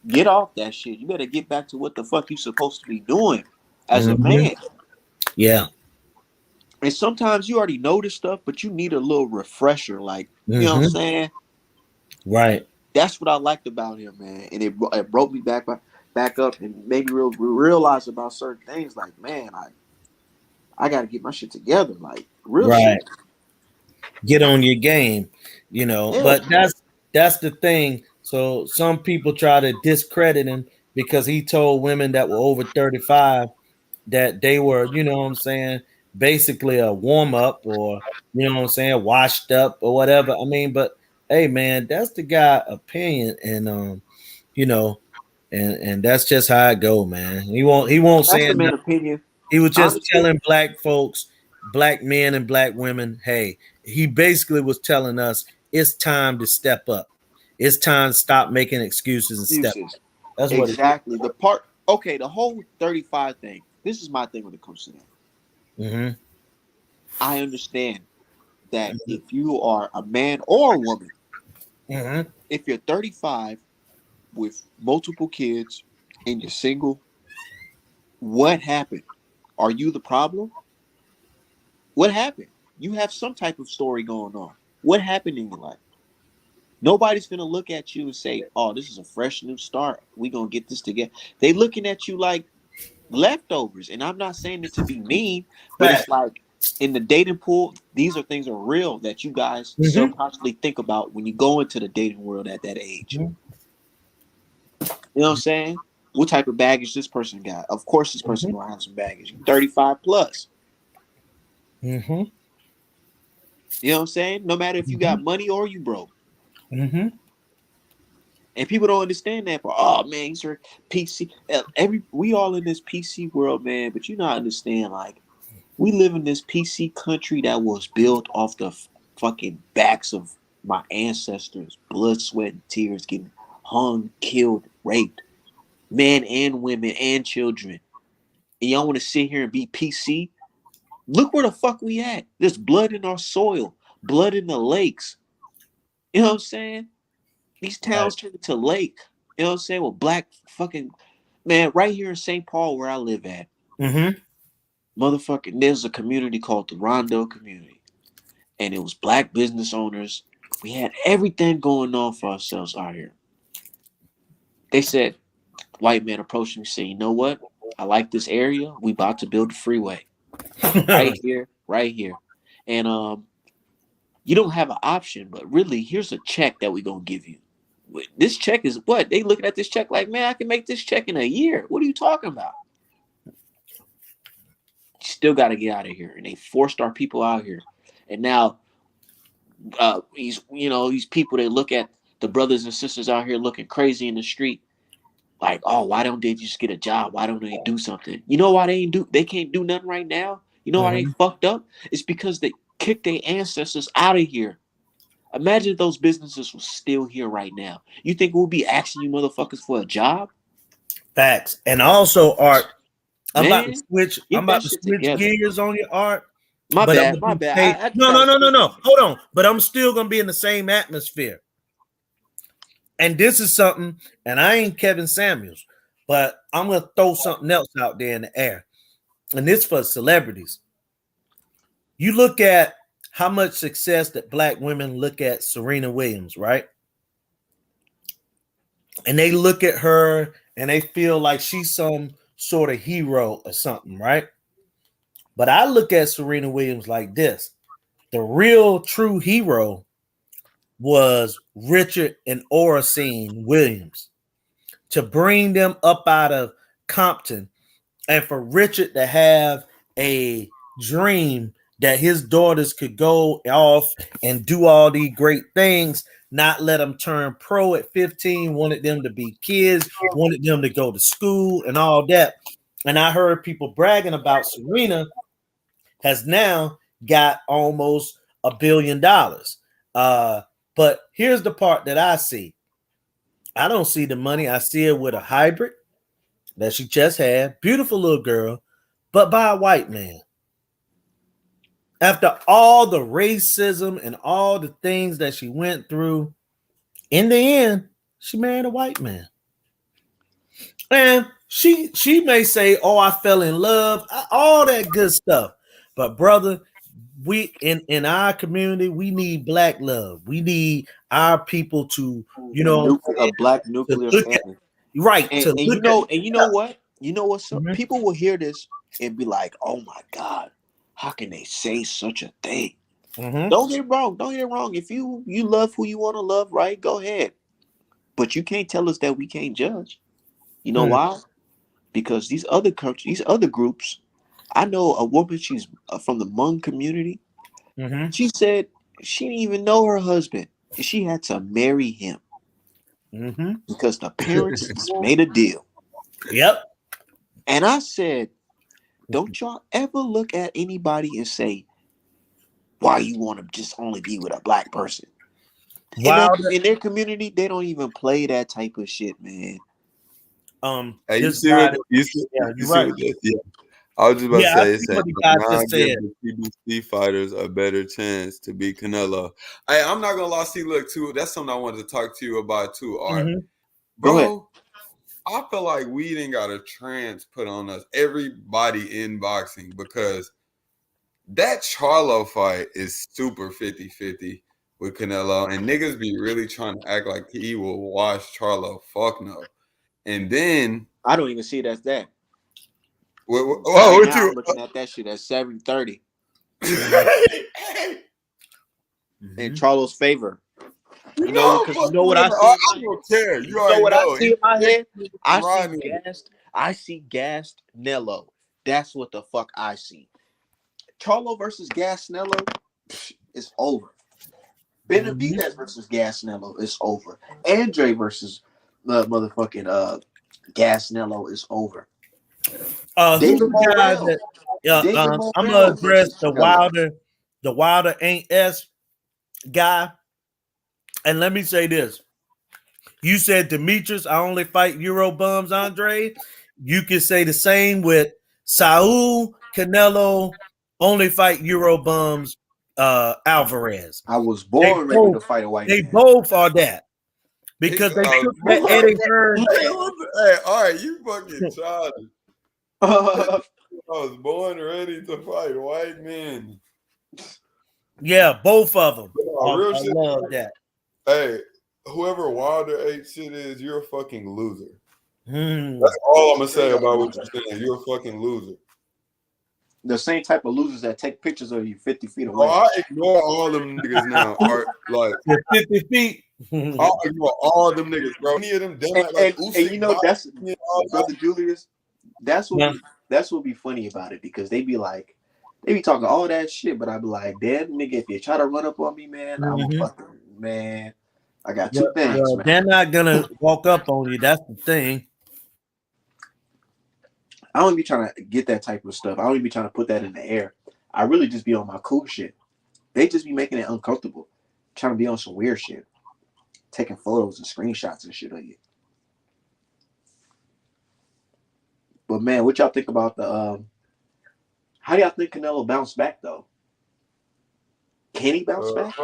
get off that shit. You better get back to what the fuck you supposed to be doing as a Mhm. man. Yeah. And sometimes you already know this stuff, but you need a little refresher. Like, you know what I'm Mm-hmm. saying? Right. That's what I liked about him, man. And it broke me back up and made me realize about certain things. Like, man, I got to get my shit together. Like, real Right. shit. Get on your game, you know. Yeah. But that's the thing. So some people try to discredit him because he told women that were over 35 that they were, you know what I'm saying, basically a warm up or you know what I'm saying, washed up or whatever. I mean, but hey man, that's the guy opinion and you know, and that's just how it go, man. He won't That's say the nothing. man opinion. He was just Honestly, telling black folks, black men and black women, hey, he basically was telling us it's time to step up. It's time to stop making excuses and step up. excuses. That's what it Exactly. The whole 35 thing. This is my thing when it comes to that. is. Mm-hmm. I understand that if you are a man or a woman, Mm-hmm. if you're 35 with multiple kids and you're single, what happened? Are you the problem? What happened? You have some type of story going on. What happened in your life? Nobody's gonna look at you and say, "Oh, this is a fresh new start. We gonna get this together." They looking at you like leftovers, and I'm not saying it to be mean, but it's Fact. like in the dating pool, these are things that are real that you guys Mm-hmm. subconsciously think about when you go into the dating world at that age. Mm-hmm. You know what I'm saying? What type of baggage this person got? Of course, this person gonna have some baggage. 35 plus. Mm-hmm. You know what I'm saying? No matter if you got money or you broke. Mm-hmm. And people don't understand that. But oh man, he's a PC. We all in this PC world, man. But you not understand. Like we live in this PC country that was built off the fucking backs of my ancestors, blood, sweat, and tears, getting hung, killed, raped, men and women and children. And y'all want to sit here and be PC? Look where the fuck we at. There's blood in our soil, blood in the lakes. You know what I'm saying? These towns turn into lake. You know what I'm saying? Well, black fucking man, right here in St. Paul where I live at. Mm-hmm. Motherfucking, there's a community called the Rondo community. And it was black business owners. We had everything going on for ourselves out here. They said, white man approached me and said, you know what? I like this area. We about to build a freeway. Right here, right here. And you don't have an option, but really, here's a check that we're gonna give you. This check is what? They looking at this check like, man, I can make this check in a year. What are you talking about? Still got to get out of here. And they forced our people out here. And now these people, they look at the brothers and sisters out here looking crazy in the street. Like, oh, why don't they just get a job? Why don't they do something? You know why they can't do nothing right now? You know why they fucked up? It's because they kicked their ancestors out of here. Imagine if those businesses were still here right now. You think we'll be asking you motherfuckers for a job? Facts. And also, Art, I'm Man, about to switch. get I'm about that to shit switch together. gears on your Art. My but bad. I No. Hold on. But I'm still gonna be in the same atmosphere. And this is something, and I ain't Kevin Samuels, but I'm gonna throw something else out there in the air. And this for celebrities. You look at how much success that black women look at Serena Williams, right? And they look at her and they feel like she's some sort of hero or something, right? But I look at Serena Williams like this. The real true hero was Richard and Oracene Williams. To bring them up out of Compton and for Richard to have a dream that his daughters could go off and do all these great things, not let them turn pro at 15, wanted them to be kids, wanted them to go to school and all that. And I heard people bragging about Serena has now got almost $1 billion. But here's the part that I see. I don't see the money. I see it with a hybrid that she just had. Beautiful little girl, but by a white man. After all the racism and all the things that she went through, in the end, she married a white man. And she may say, oh, I fell in love, all that good stuff. But brother, we in our community, we need black love. We need our people to, a black nuclear family. Right. And you know what? You know what? People will hear this and be like, oh my God, how can they say such a thing? Don't get it wrong. Don't get it wrong. If you love who you want to love, right? Go ahead. But you can't tell us that we can't judge. You know why? Because these other countries, these other groups, I know a woman, she's from the Hmong community. She said she didn't even know her husband. And she had to marry him. Because the parents made a deal. Yep. And I said, don't y'all ever look at anybody and say, why you want to just only be with a black person? Wow. In their community, they don't even play that type of shit, man. Hey, you see what? You're right. Yeah. I was just about to say, the PBC fighters a better chance to beat Canelo. Hey, I'm not gonna lie. See, look, too. That's something I wanted to talk to you about too, Art. Bro, I feel like we didn't got a trance put on us. Everybody in boxing, because that Charlo fight is super 50-50 with Canelo, and niggas be really trying to act like he will wash Charlo. Fuck no. And then I don't even see it as that. what Right now, you? I'm looking at that shit at 7:30 in Charlo's favor. You know, because you know what I see. I don't care. You already what know. I see in my head? I Rodney. see gassed Nello. That's what the fuck I see. Charlo versus Gas Nello is over. Benavidez versus Gas Nello is over. Andre versus motherfucking Gas Nello is over. Who's the guy that I'm gonna address the Wilder ain't S guy. And let me say this. You said Demetrius, I only fight Euro bums, Andre. You can say the same with Saul Canelo, only fight Euro bums, Alvarez. I was born ready to fight a white man. They both are that. Because they took that Eddie Hearn. Hey, all right, you fucking childish. I was born ready to fight white men. Yeah, both of them. I love that. Hey, whoever Wilder 8 shit is, you're a fucking loser. Mm. That's all I'm gonna say about what you're saying. You're a fucking loser. The same type of losers that take pictures of you 50 feet away. Oh, I ignore all them niggas now. Art, like 50 feet. I'll ignore all them niggas, bro. Any of them damn and you know that's brother Julius. That's what be funny about it, because they be talking all that shit, but I be like, damn nigga, if you try to run up on me, man, I'm fucking man. I got two things. Man. They're not gonna walk up on you. That's the thing. I don't be trying to get that type of stuff. I don't even be trying to put that in the air. I really just be on my cool shit. They just be making it uncomfortable, trying to be on some weird shit, taking photos and screenshots and shit of you. But man, what y'all think about the? How do y'all think Canelo bounced back though? Can he bounce back?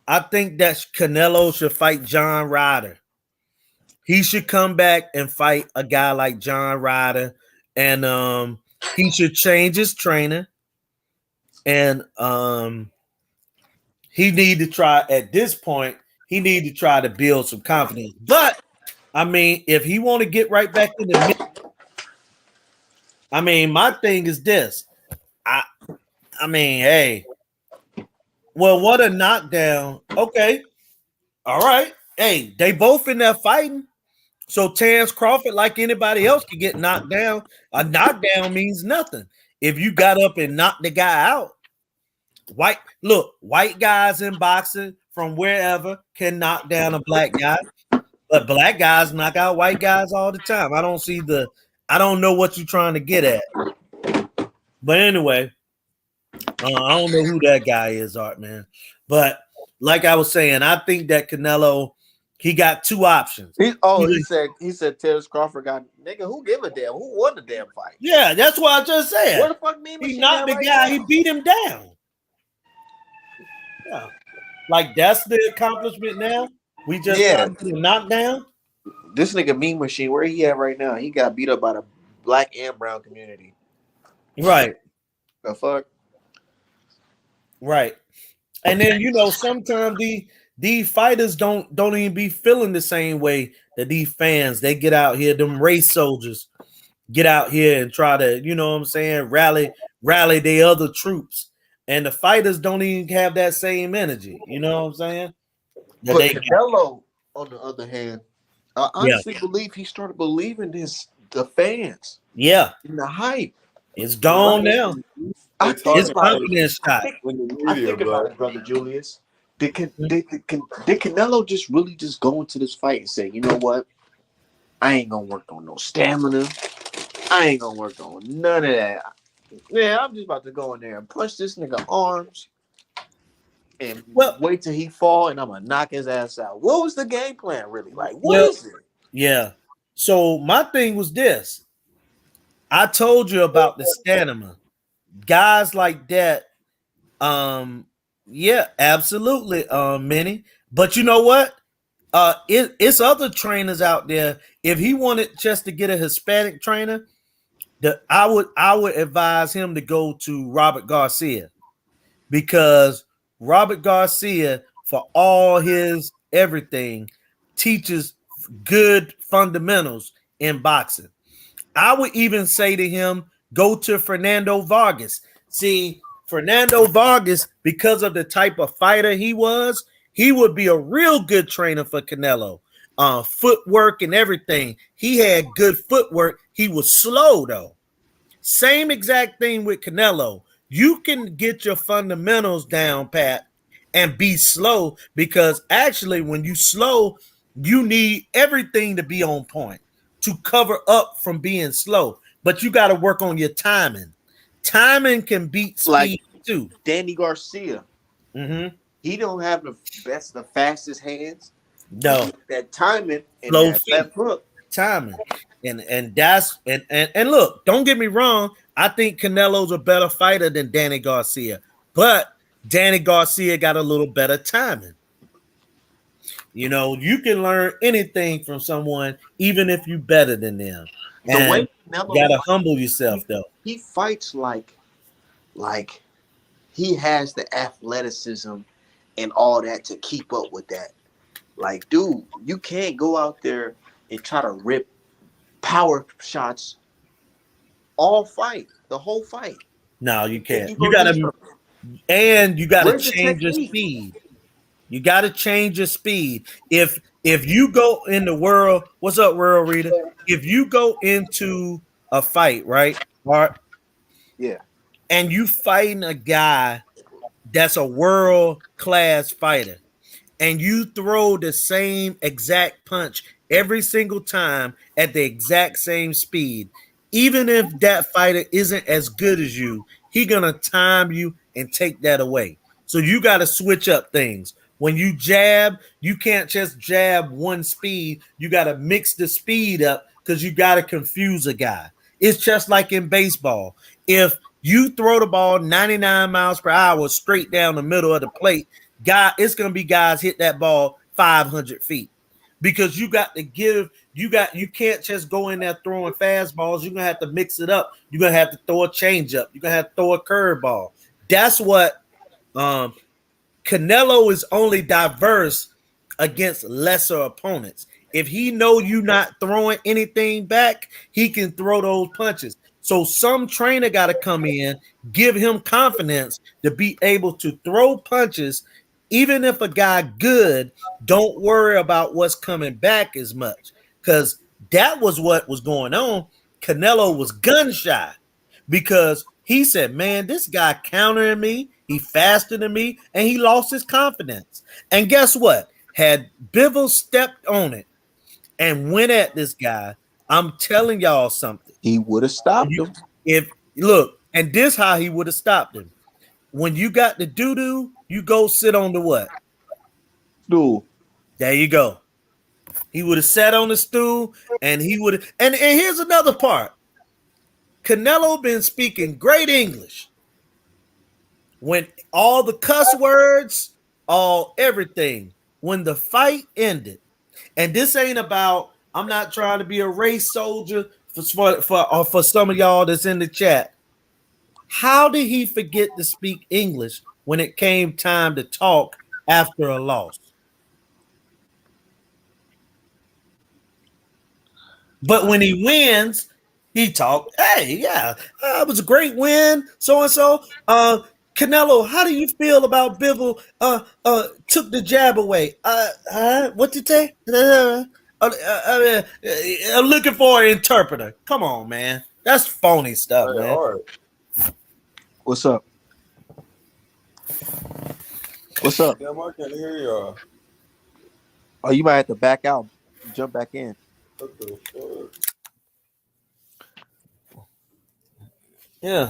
I think that Canelo should fight John Ryder. He should come back and fight a guy like John Ryder, and he should change his trainer. And he need to try at this point. He need to try to build some confidence. But I mean, if he want to get right back in the middle, I mean, my thing is this. I mean, hey, well, what a knockdown. Okay, all right. Hey, they both in there fighting. So Terence Crawford, like anybody else, can get knocked down. A knockdown means nothing. If you got up and knocked the guy out, white guys in boxing from wherever can knock down a black guy, but black guys knock out white guys all the time. I don't know what you're trying to get at. But anyway, I don't know who that guy is, Art, man. But like I was saying, I think that Canelo, he got two options. He said Terence Crawford got, nigga, who give a damn? Who won the damn fight? Yeah, that's what I just said. What the fuck mean? He knocked the guy, he beat him down. Yeah. Like that's the accomplishment now. We just got a knockdown. This nigga Mean Machine, where he at right now? He got beat up by the black and brown community. Right. The fuck? Right. And then sometimes these fighters don't even be feeling the same way that these fans. They get out here, them race soldiers get out here and try to, rally their other troops. And the fighters don't even have that same energy. You know what I'm saying? But Canelo, on the other hand, I honestly believe he started believing the fans. Yeah. In the hype. It's gone now. It's confidence shot. I think about it, brother Julius. Did Canelo just really just go into this fight and say, you know what? I ain't gonna work on no stamina. I ain't gonna work on none of that. Yeah, I'm just about to go in there and punch this nigga arms and wait till he fall, and I'm gonna knock his ass out. What was the game plan really? Like, what is it? Yeah. So my thing was this. I told you about the stamina. Guys like that, yeah, absolutely, Minnie. But you know what? It's other trainers out there. If he wanted just to get a Hispanic trainer, I would advise him to go to Robert Garcia, because Robert Garcia, for all his everything, teaches good fundamentals in boxing. I would even say to him, go to Fernando Vargas. See, Fernando Vargas, because of the type of fighter he was, he would be a real good trainer for Canelo. Footwork and everything. He had good footwork. He was slow, though. Same exact thing with Canelo. You can get your fundamentals down, Pat, and be slow, because actually when you slow, you need everything to be on point to cover up from being slow. But you got to work on your timing. Timing can beat speed Like too. Danny Garcia. Mm-hmm. He don't have the fastest hands. No, That timing and slow that feet. left hook. Timing. And that's and look, don't get me wrong. I think Canelo's a better fighter than Danny Garcia, but Danny Garcia got a little better timing. You know, you can learn anything from someone, even if you're better than them. The And way you Canelo gotta fights, humble yourself, though. he fights like he has the athleticism and all that to keep up with that. Like, dude, you can't go out there and try to rip power shots all fight, the whole fight. No, you can't. You You gonna gotta, do and you gotta Where's the change your technique? speed. You gotta change your speed. If you go in the world, what's up, World Reader? If you go into a fight, right, Art, Yeah. and you fighting a guy that's a world class fighter, and you throw the same exact punch every single time at the exact same speed, even if that fighter isn't as good as you, he gonna time you and take that away. So you got to switch up things. When you jab, you can't just jab one speed. You got to mix the speed up, because you got to confuse a guy. It's just like in baseball. If you throw the ball 99 miles per hour straight down the middle of the plate, it's going to be guys hit that ball 500 feet, because you got to give, you can't just go in there throwing fastballs. You're going to have to mix it up. You're going to have to throw a changeup. You're going to have to throw a curveball. That's what Canelo is only diverse against lesser opponents. If he know you not throwing anything back, he can throw those punches. So some trainer got to come in, give him confidence to be able to throw punches. Even if a guy good, don't worry about what's coming back as much, because that was what was going on. Canelo was gun shy, because he said, man, this guy countering me, he faster than me, and he lost his confidence. And guess what? Had Bivol stepped on it and went at this guy, I'm telling y'all something. He would have stopped him. If look, and this how he would have stopped him. When you got the doo-doo, you go sit on the what? Dude. There you go. He would have sat on the stool, and he would have. And here's another part. Canelo been speaking great English. When all the cuss words, all everything, when the fight ended, and this ain't about, I'm not trying to be a race soldier for some of y'all that's in the chat. How did he forget to speak English when it came time to talk after a loss? But when he wins, he talk, hey, yeah, it was a great win, so-and-so. Canelo, how do you feel about Bivol took the jab away? What did you say? I'm looking for an interpreter. Come on, man. That's phony stuff, Hey, man. Art, What's up? What's up? damn, I can't hear y'all. Oh, you might have to back out, jump back in. What the fuck? Yeah.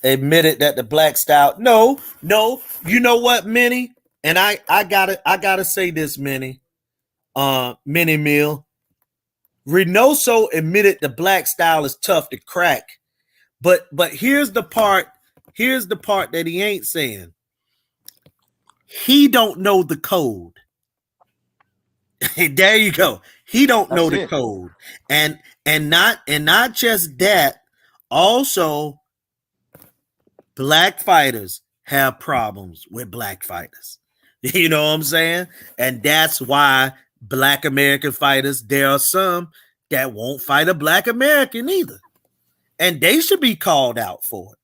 Admitted that the black style. No. You know what, Minnie? And I gotta say this, Minnie. Minnie Mill. Reynoso admitted the black style is tough to crack. But here's the part that he ain't saying. He don't know the code. There you go. He don't know the code. And not just that. Also, black fighters have problems with black fighters. You know what I'm saying? And that's why black American fighters, there are some that won't fight a black American either. And they should be called out for it.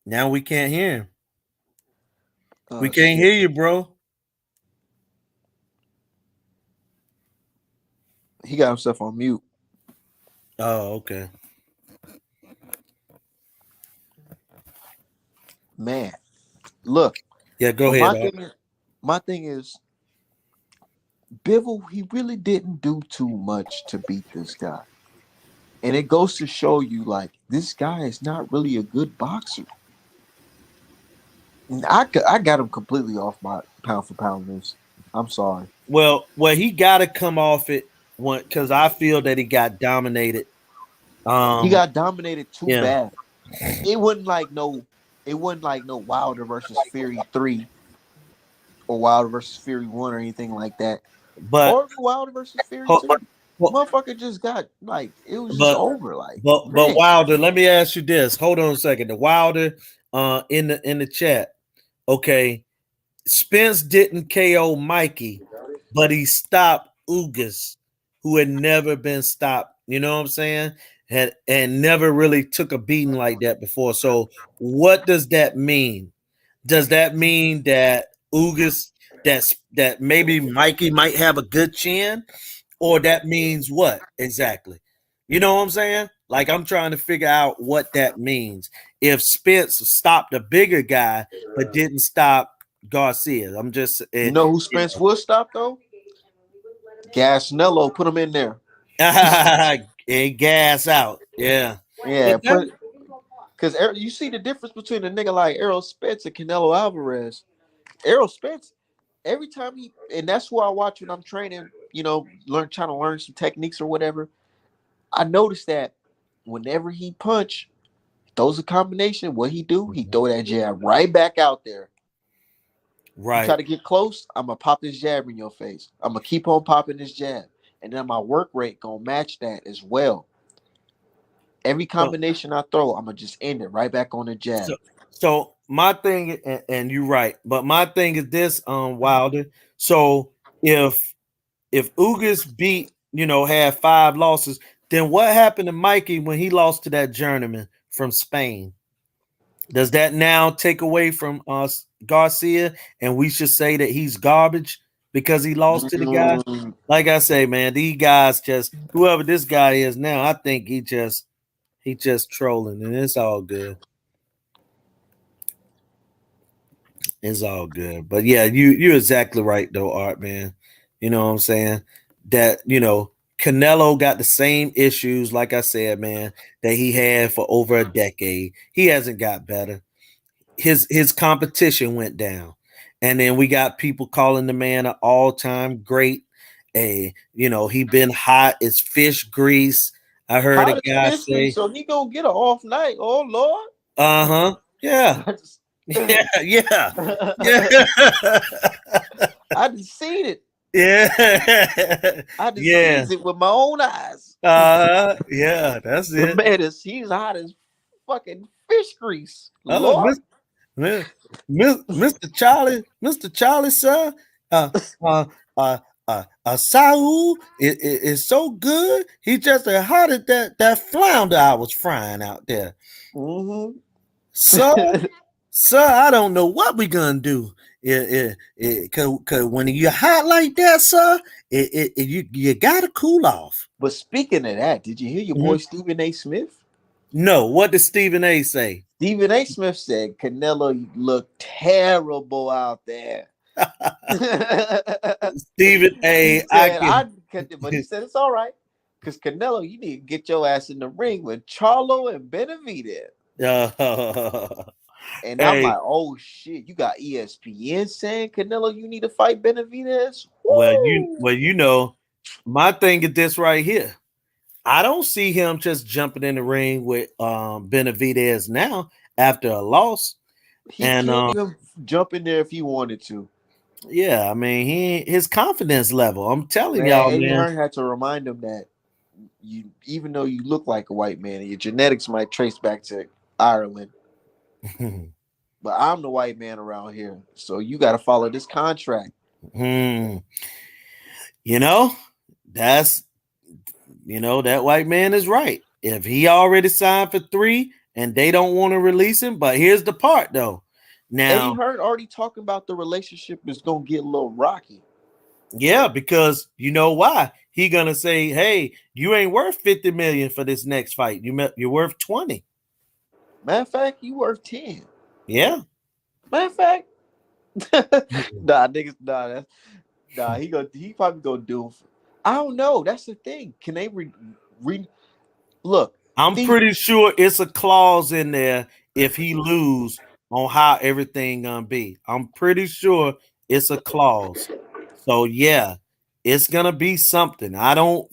Now we can't hear him. We can't hear you, bro. He got himself on mute. Oh, okay. Man, look. Yeah, go ahead. My thing is, Bivol, he really didn't do too much to beat this guy. And it goes to show you, like, this guy is not really a good boxer. I got him completely off my pound for pound list. I'm sorry. Well, he got to come off it because I feel that he got dominated. He got dominated too bad. It wasn't like no Wilder versus Fury 3 or Wilder versus Fury 1 or anything like that. But or Wilder versus Fury 2. Motherfucker just got like it was just over. Like, but Wilder, let me ask you this. Hold on a second. The Wilder in the chat. Okay, Spence didn't KO Mikey, but he stopped Ugas, who had never been stopped. You know what I'm saying? And never really took a beating like that before. So what does that mean? Does that mean that Ugas, that maybe Mikey might have a good chin, or that means what exactly? You know what I'm saying? Like, I'm trying to figure out what that means. If Spence stopped a bigger guy but didn't stop Garcia, I'm just you know who Spence would stop though? Gas Nello, put him in there. And gas out, yeah. Because you see the difference between a nigga like Errol Spence and Canelo Alvarez. Errol Spence, every time and that's who I watch when I'm training, you know, trying to learn some techniques or whatever. I noticed that whenever he punch, throws a combination, what he do, he throw that jab right back out there. Right. You try to get close, I'm gonna pop this jab in your face. I'm gonna keep on popping this jab, and then my work rate gonna match that as well. Every combination I throw, I'm gonna just end it right back on the jab. So my thing, and you're right, but my thing is this, Wilder. So if Ugas beat, had 5 losses, then what happened to Mikey when he lost to that journeyman from Spain? Does that now take away from Garcia, and we should say that he's garbage because he lost to the guy? Like I say, man, these guys whoever this guy is now, I think he just trolling, and it's all good. It's all good. But yeah, you're exactly right though, Art, man. You know what I'm saying? That, Canelo got the same issues, like I said, man, that he had for over a decade. He hasn't got better. His competition went down. And then we got people calling the man an all-time great. He been hot as fish grease. I heard a guy say, so he gonna get an off night. Oh Lord. Yeah. Yeah. I just seen it. Yeah. I just seen it with my own eyes. Yeah, that's it. The man he's hot as fucking fish grease. Lord. Mr. Charlie, sir. Saul is so good. He just as hot as that flounder I was frying out there. Mm-hmm. Sir, I don't know what we gonna do. Cause when you're hot like that, sir, you gotta cool off. But speaking of that, did you hear your boy Stephen A. Smith? No, what did Stephen A. say? Stephen A. Smith said Canelo looked terrible out there. Stephen A. But he said it's all right because Canelo, you need to get your ass in the ring with Charlo and Benavidez. And I'm like, oh shit, you got ESPN saying Canelo, you need to fight Benavidez. Woo! Well, my thing is this right here. I don't see him just jumping in the ring with Benavidez now after a loss. He can't even jump in there if he wanted to. Yeah, I mean, his confidence level. I'm telling Man, y'all, Eddie man. Hearn had to remind him that you, even though you look like a white man and your genetics might trace back to Ireland, but I'm the white man around here, so you got to follow this contract. Hmm. You know, that's that white man is right. If he already signed for 3 and they don't want to release him, but here's the part though. Eddie Now, Hearn already talking about the relationship is gonna get a little rocky. yeah, because you know why? He gonna say, "Hey, you ain't worth 50 million for this next fight. You're worth 20." Matter of fact, you worth 10. Yeah. Matter of fact, nah, niggas, he probably gonna do. I don't know. That's the thing. Can they look? I'm These pretty sure it's a clause in there if he lose on how everything gonna be. I'm pretty sure it's a clause. So yeah, it's gonna be something. I don't,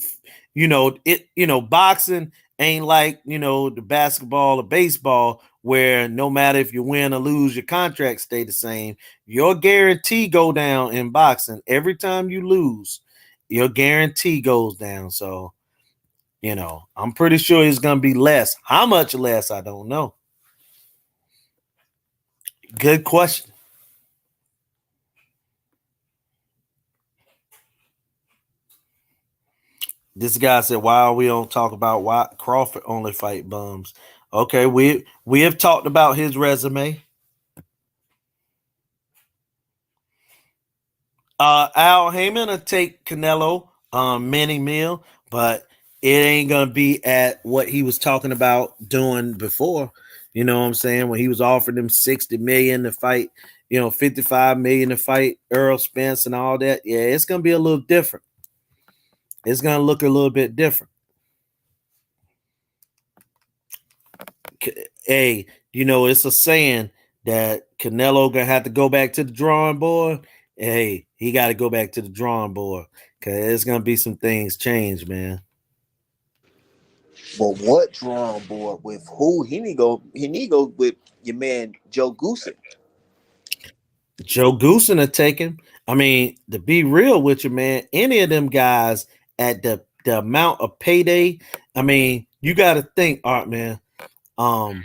boxing ain't like the basketball or baseball where no matter if you win or lose, your contract stay the same. Your guarantee go down in boxing every time you lose. Your guarantee goes down. So I'm pretty sure it's going to be less. How much less? I don't know. Good question. This guy said, "Why are we don't talk about why Crawford only fight bums?" Okay, we have talked about his resume. Al Heyman will take Canelo, many mil, but it ain't gonna be at what he was talking about doing before. You know what I'm saying? When he was offering them 60 million to fight, 55 million to fight Earl Spence and all that. Yeah, it's gonna be a little different. It's gonna look a little bit different. Hey, it's a saying that Canelo gonna have to go back to the drawing board. Hey, he got to go back to the drawing board because it's gonna be some things change, man. But what drawing board with who? He need go with your man Joe Goosen. Joe Goosen to take him. I mean, to be real with you, man, any of them guys at the amount of payday. I mean, you got to think, Art, man. Um,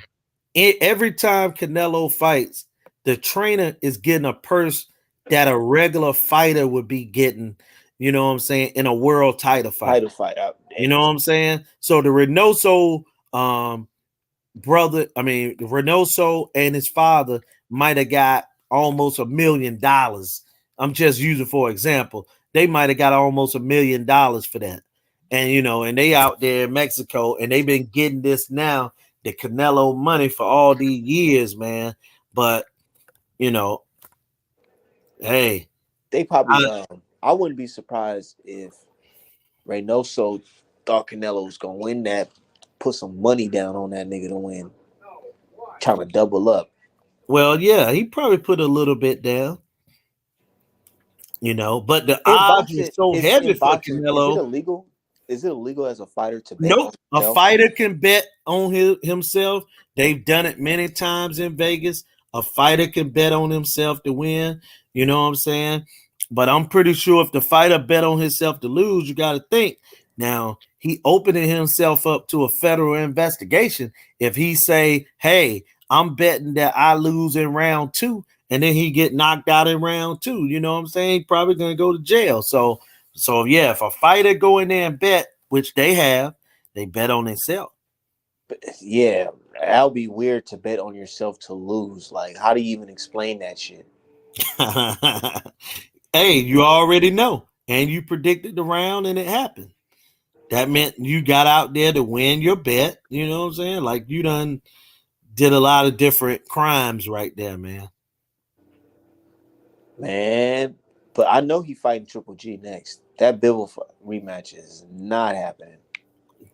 every time Canelo fights, the trainer is getting a purse that a regular fighter would be getting. You know what I'm saying? In a world title fight. Title fight out. You know what I'm saying? So the Reynoso Reynoso and his father might have got almost $1 million. I'm just using for example. They might have got almost $1 million for that. And and they out there in Mexico and they've been getting this now, the Canelo money for all these years, man. But hey, They probably I wouldn't be surprised if Reynoso thought Canelo was gonna win that, put some money down on that nigga to win, trying to double up. well, yeah, he probably put a little bit down, but the In odds were boxing, so is heavy in for boxing, is it Canelo. illegal? Is it illegal as a fighter to bet on Nope. A himself? fighter can bet on himself. They've done it many times in Vegas. A fighter can bet on himself to win. You know what I'm saying? But I'm pretty sure if the fighter bet on himself to lose, you got to think. Now, he opening himself up to a federal investigation. If he say, hey, I'm betting that I lose in round 2, and then he get knocked out in round 2, you know what I'm saying? He probably going to go to jail. So yeah, if a fighter go in there and bet, which they have, they bet on themselves. But yeah, that'll be weird to bet on yourself to lose. Like, how do you even explain that shit? Hey, you already know, and you predicted the round, and it happened. That meant you got out there to win your bet. You know what I'm saying? Like you done did a lot of different crimes right there, man. Man, but I know he fighting Triple G next. That Bivol rematch is not happening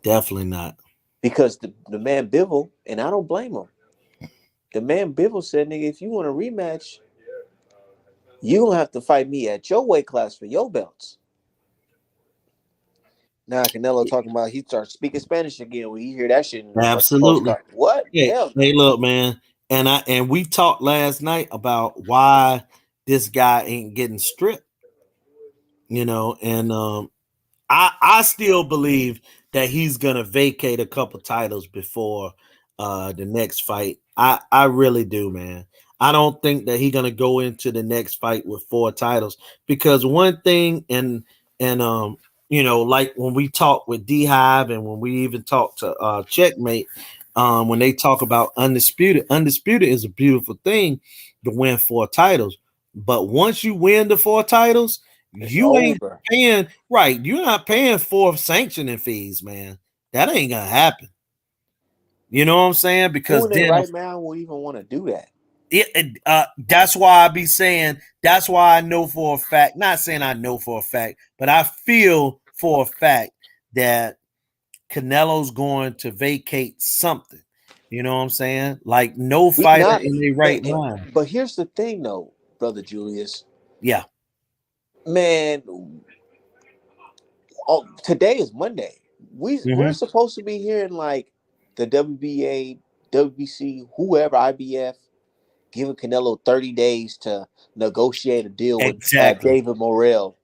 Definitely not. because the man Bivol, and I don't blame him. The man Bivol said, "Nigga, if you want a rematch, you gonna have to fight me at your weight class for your belts." Now Canelo talking about he starts speaking Spanish again when he hear that shit in the fucking Absolutely. postcard. What? Hey, Hell no. hey, look, man, and we talked last night about why this guy ain't getting stripped, and I still believe that he's gonna vacate a couple titles before the next fight. I really do, man. I don't think that he's gonna go into the next fight with 4 titles, because one thing, and like when we talk with D Hive and when we even talk to Checkmate, when they talk about undisputed is a beautiful thing to win 4 titles. But once you win the 4 titles, It's you ain't over. paying, right. You're not paying 4 sanctioning fees, man. That ain't gonna happen. You know what I'm saying? Who Because in their then right mind will even want to do that? that's why I be saying, that's why I know for a fact, not saying I know for a fact, but I feel for a fact that Canelo's going to vacate something. You know what I'm saying? Like no We fighter not, in their man. right mind. But here's the thing, though, brother Julius. Yeah. Man, today is Monday. We're Mm-hmm. supposed to be hearing like the WBA, WBC, whoever, IBF, giving Canelo 30 days to negotiate a deal with Exactly. David Morrell,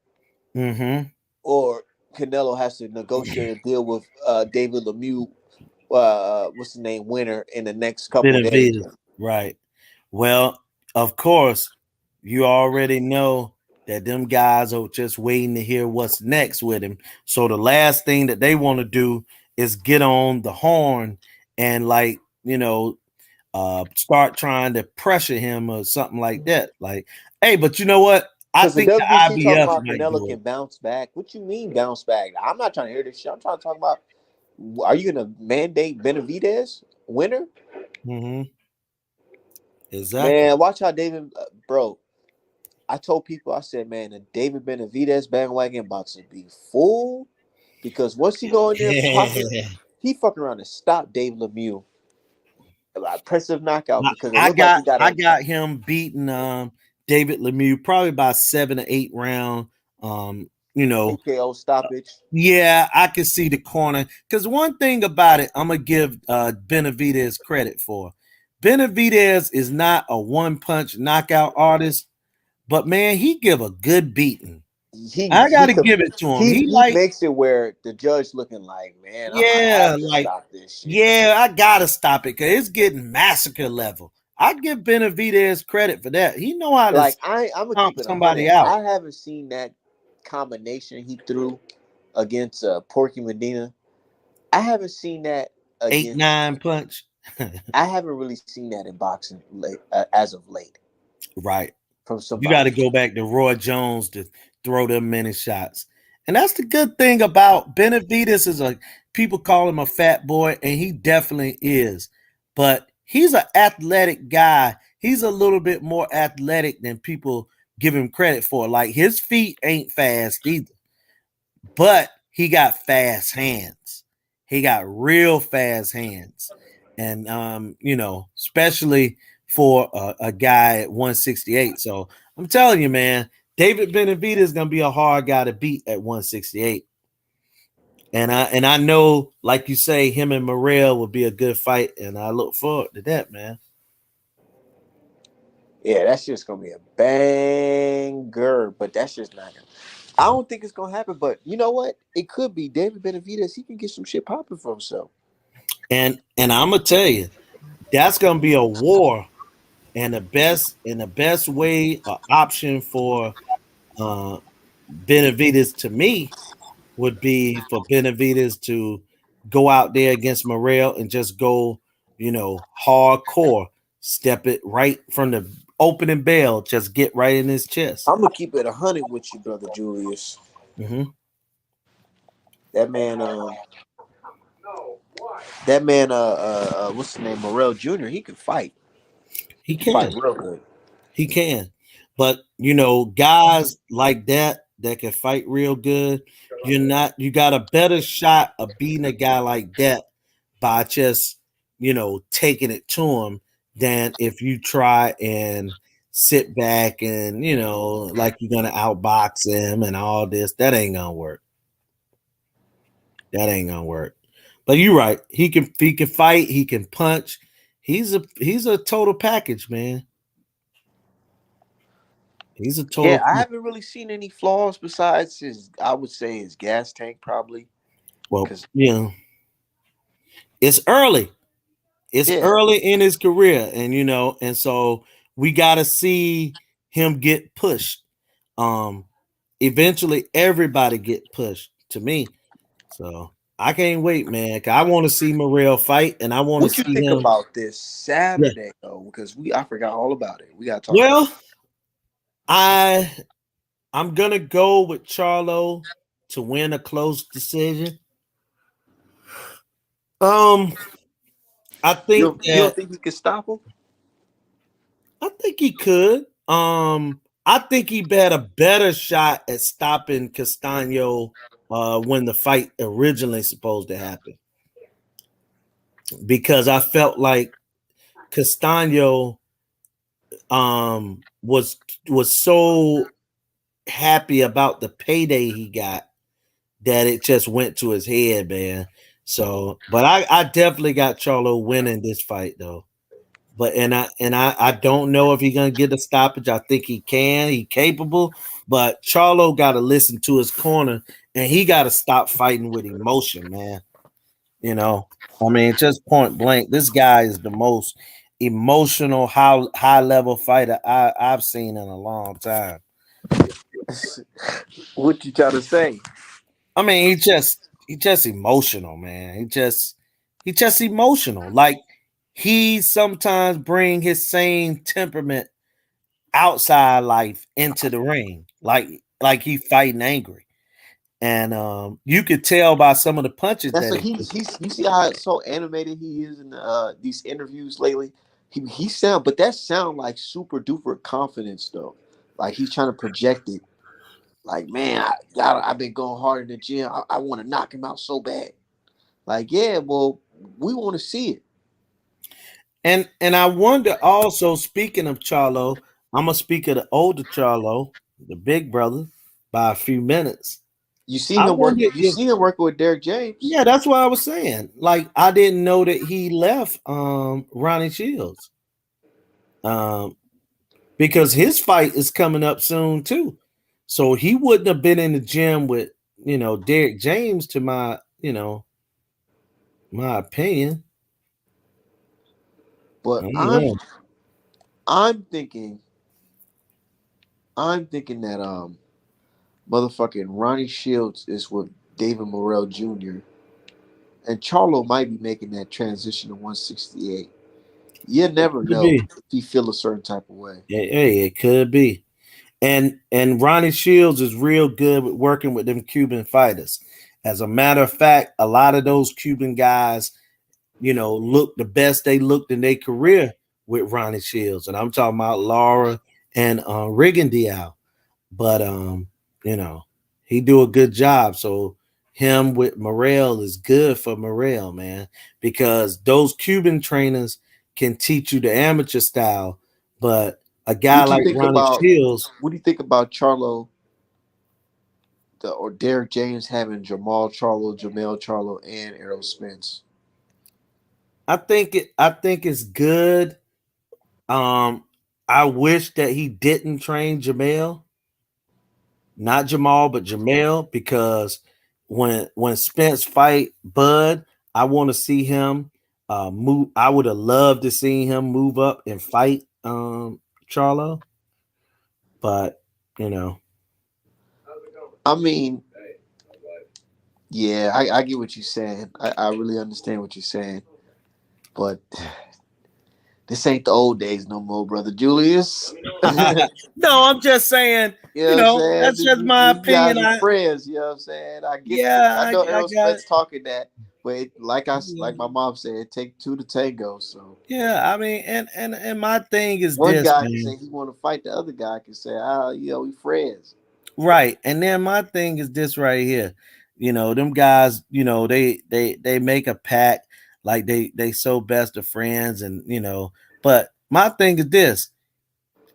Mm-hmm. or Canelo has to negotiate a deal with David Lemieux, what's the name, winner in the next couple of days. Benavidez. Right. Well, of course, you already know that them guys are just waiting to hear what's next with him. So the last thing that they want to do is get on the horn and start trying to pressure him or something like that. Like, hey, but you know what? I Because the think the WBC talking IBF about might Canelo do can it. bounce back. What you mean bounce back? I'm not trying to hear this shit. I'm trying to talk about, are you going to mandate Benavidez winner? Mm-hmm. Exactly. Man, watch how David, bro. I told people, I said, man, the David Benavidez bandwagon about to be full, because once he go in there, he fucking around and stop Dave Lemieux. Impressive knockout, because it I looked like he got got I a got him beating David Lemieux probably by 7 or 8 round. TKO stoppage. Yeah, I can see the corner. Because one thing about it, I'm gonna give Benavidez credit for. Benavidez is not a one punch knockout artist, but man, he give a good beating. He I he gotta could give it to him. he He he like, makes it where the judge looking like, man, I might yeah, have to like, stop this shit. yeah, I gotta stop it because it's getting massacre level. I give Benavidez credit for that. He know how to Like I'm gonna stomp keep it 100. somebody out. I haven't seen that combination he threw against Porky Medina. I haven't seen that Eight, against. nine punch. I haven't really seen that in boxing as of late Right. from You got to somebody. go back to Roy Jones to throw them many shots. And that's the good thing about Benavidez is people call him a fat boy, and he definitely is. But he's an athletic guy. He's a little bit more athletic than people give him credit for. Like his feet ain't fast either, but he got fast hands. He got real fast hands. And especially for a guy at 168. So I'm telling you, man, David Benavidez is gonna be a hard guy to beat at 168. And I know, like you say, him and Morrell will be a good fight, and I look forward to that, man. Yeah, that's just gonna be a banger, but that's just not gonna. I don't think it's gonna happen, but you know what? It could be David Benavidez. He can get some shit popping for himself. And I'm gonna tell you, that's gonna be a war, and the best way option for uh Benavidez to me would be for Benavidez to go out there against Morrell and just go, hardcore, step it right from the opening bell, just get right in his chest. I'm gonna keep it 100 with you, brother Julius. Mm-hmm. That man, that man, what's the name? Morrell Jr. He can fight. He He fight can. real good. He can. But guys like that can fight real good, you got a better shot of beating a guy like that by just, taking it to him than if you try and sit back and, like you're gonna outbox him and all this. That ain't gonna work. That ain't gonna work. But you're right. He can fight, he can punch. He's a total package, man. He's a Yeah, total. I haven't really seen any flaws besides his. I would say his gas tank probably. Well, Cause it's early. It's yeah, early in his career, and and so we got to see him get pushed. Um, Eventually, everybody get pushed. To me, so I can't wait, man. 'Cause I want to see Morrell fight, and I want to what you see think him. about this Yeah. Saturday though? Because I forgot all about it. We gotta talk about Well, I I'm gonna go with Charlo to win a close decision. Um, I it. think You don't that think he could stop him? I think he could. I think he had a better shot at stopping Castano when the fight originally supposed to happen, because I felt like Castano was so happy about the payday he got that it just went to his head, man. So, but I definitely got Charlo winning this fight though. But I don't know if he's gonna get a stoppage. I think he can. He capable, but Charlo got to listen to his corner, and he got to stop fighting with emotion, man. I mean, just point blank, this guy is the most emotional, high level fighter I've seen in a long time. What you trying to say? I mean, he just emotional, man. He just emotional. Like he sometimes bring his same temperament outside life into the ring, like he fighting angry, and you could tell by some of the punches That's that what he's. You see how so animated he is in these interviews lately. He sound, but that sound like super duper confidence though. Like he's trying to project it. Like man, I've been going hard in the gym. I want to knock him out so bad. Like yeah, well we want to see it. and I wonder also. Speaking of Charlo, I'm gonna speak of the older Charlo, the big brother, by a few minutes. You see I him work. wonder You if see him working with Derek James. yeah, that's what I was saying. Like I didn't know that he left Ronnie Shields. Um, because his fight is coming up soon too. So he wouldn't have been in the gym with, Derek James to my opinion. I But don't know. I'm thinking that motherfucking Ronnie Shields is with David Morrell Jr. and Charlo might be making that transition to 168. You never Could know be. if he feel a certain type of way. Hey, it could be. And Ronnie Shields is real good with working with them Cuban fighters. As a matter of fact, a lot of those Cuban guys, look the best they looked in their career with Ronnie Shields. And I'm talking about Laura and Rigondeaux. But you know, he do a good job. So him with Morrell is good for Morrell, man, because those Cuban trainers can teach you the amateur style, but a guy What you like think Ronnie about Shields, what do you think about Charlo or Derek James having Jamal Charlo, Jamel Charlo, and Errol Spence? I think it's good. Um, I wish that he didn't train Jamel, not Jamal, but Jamel, because when Spence fight Bud, I want to see him move. I would have loved to see him move up and fight Charlo, but you know, I mean, yeah, I get what you're saying. I really understand what you're saying. But this ain't the old days no more, brother Julius. no, I'm just saying, You know what I'm saying? that's just my These opinion. guys are friends. You know what I'm saying? I get. Yeah, I know I Errol got Spence talking that, but like it. my mom said, it take two to tango. So Yeah, I mean, and my thing is one this, guy can say man. he want to fight, the other guy can say, we friends. Right. And then my thing is this right here. Them guys, they make a pact like they so best of friends and but my thing is this.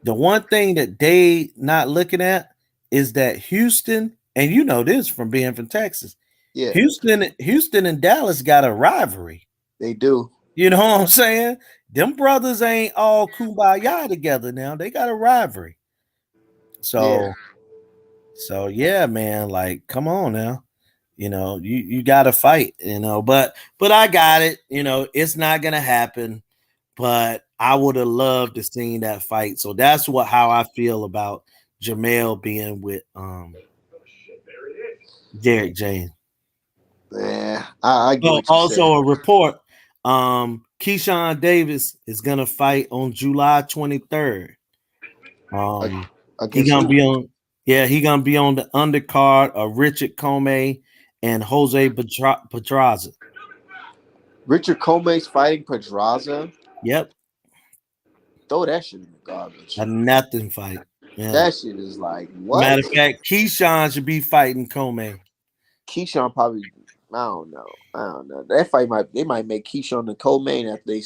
The one thing that they not looking at is that Houston, and this from being from Texas. Yeah, Houston and Dallas got a rivalry. they do. You know what I'm saying? Them brothers ain't all kumbaya together now. They got a rivalry. So yeah, man, like come on now. You got to fight, but I got it. It's not going to happen, but I would have loved to seen that fight. So that's how I feel about Jamel being with Derek James. Yeah, I get Oh, what you also said. a report. Keyshawn Davis is gonna fight on July 23rd. He Against gonna who? be on. Yeah, he gonna be on the undercard of Richard Comey and Jose Pedraza. Richard Come's fighting Pedraza. Yep, Throw that shit in the garbage. a nothing fight. Yeah. That shit is like what? Matter of fact, Keyshawn should be fighting Comey. Keyshawn probably. I don't know. That fight they might make Keyshawn the co-main after they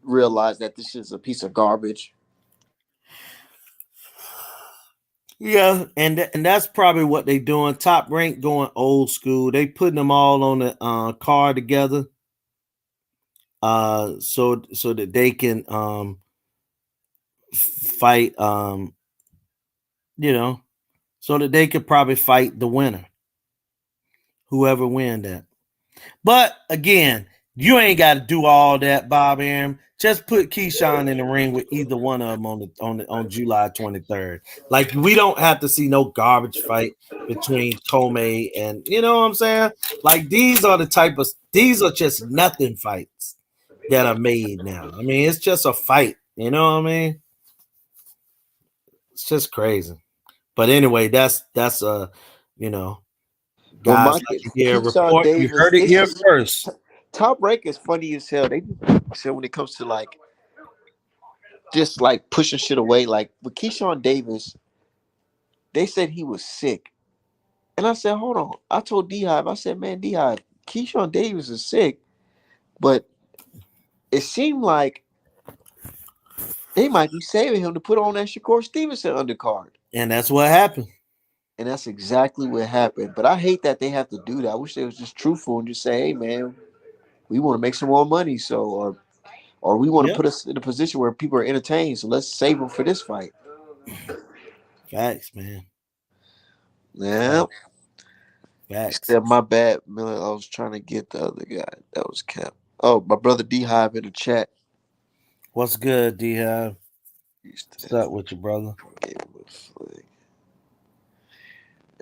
realize that this is a piece of garbage. Yeah, and that's probably what they doing. Top Rank going old school. They putting them all on the card together, so that they can fight, so that they could probably fight the winner, whoever win that. But again, you ain't got to do all that, Bob Arum. Just put Keyshawn in the ring with either one of them on July 23rd. Like we don't have to see no garbage fight between Comey and you know what I'm saying. Like these are just nothing fights that are made now. I mean, it's just a fight. You know what I mean? It's just crazy. But anyway, that's guys like to hear a report. You heard it here first. Top Rank is funny as hell. They said when it comes to like just like pushing shit away. Like with Keyshawn Davis, they said he was sick. And I said, hold on. I told D-Hive, I said, man, D-Hive, Keyshawn Davis is sick. But it seemed like they might be saving him to put on that Shakur Stevenson undercard. And that's what happened. And that's exactly what happened. But I hate that they have to do that. I wish they was just truthful and just say, hey, man, we want to make some more money. So, or we want to put us in a position where people are entertained. So let's save them for this fight. Facts, man. Yeah. Facts. Except my bad, Miller. I was trying to get the other guy. That was Cap. Oh, my brother D-Hive in the chat. What's good, D-Hive? What's up with you, brother?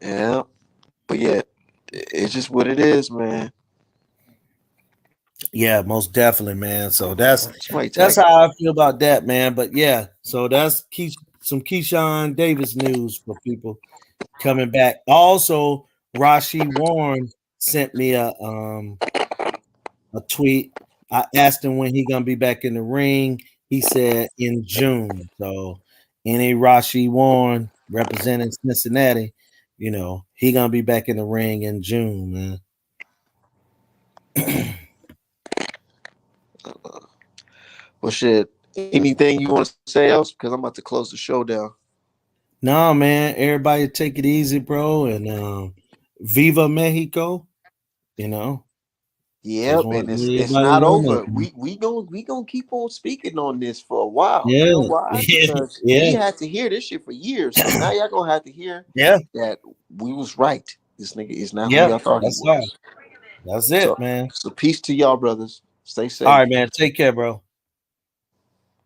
Yeah. But yeah, it's just what it is, man. Yeah, most definitely, man. So that's how I feel about that, man. But yeah, so that's some Keyshawn Davis news for people coming back. Also, Rashi Warren sent me a tweet. I asked him when he gonna be back in the ring. He said in June. So any Rashi Warren representing Cincinnati, he gonna be back in the ring in June, man. Well, shit. Anything you want to say else? Because I'm about to close the show down. No, man. Everybody take it easy, bro. And Viva Mexico. Yep, and it's not over. We gonna keep on speaking on this for a while. Yeah. You know why? Because we had to hear this shit for years. So now y'all gonna have to hear that we was right. This nigga is not who y'all thought he was. That's it, man. So peace to y'all, brothers. Stay safe. All right, man. Take care, bro.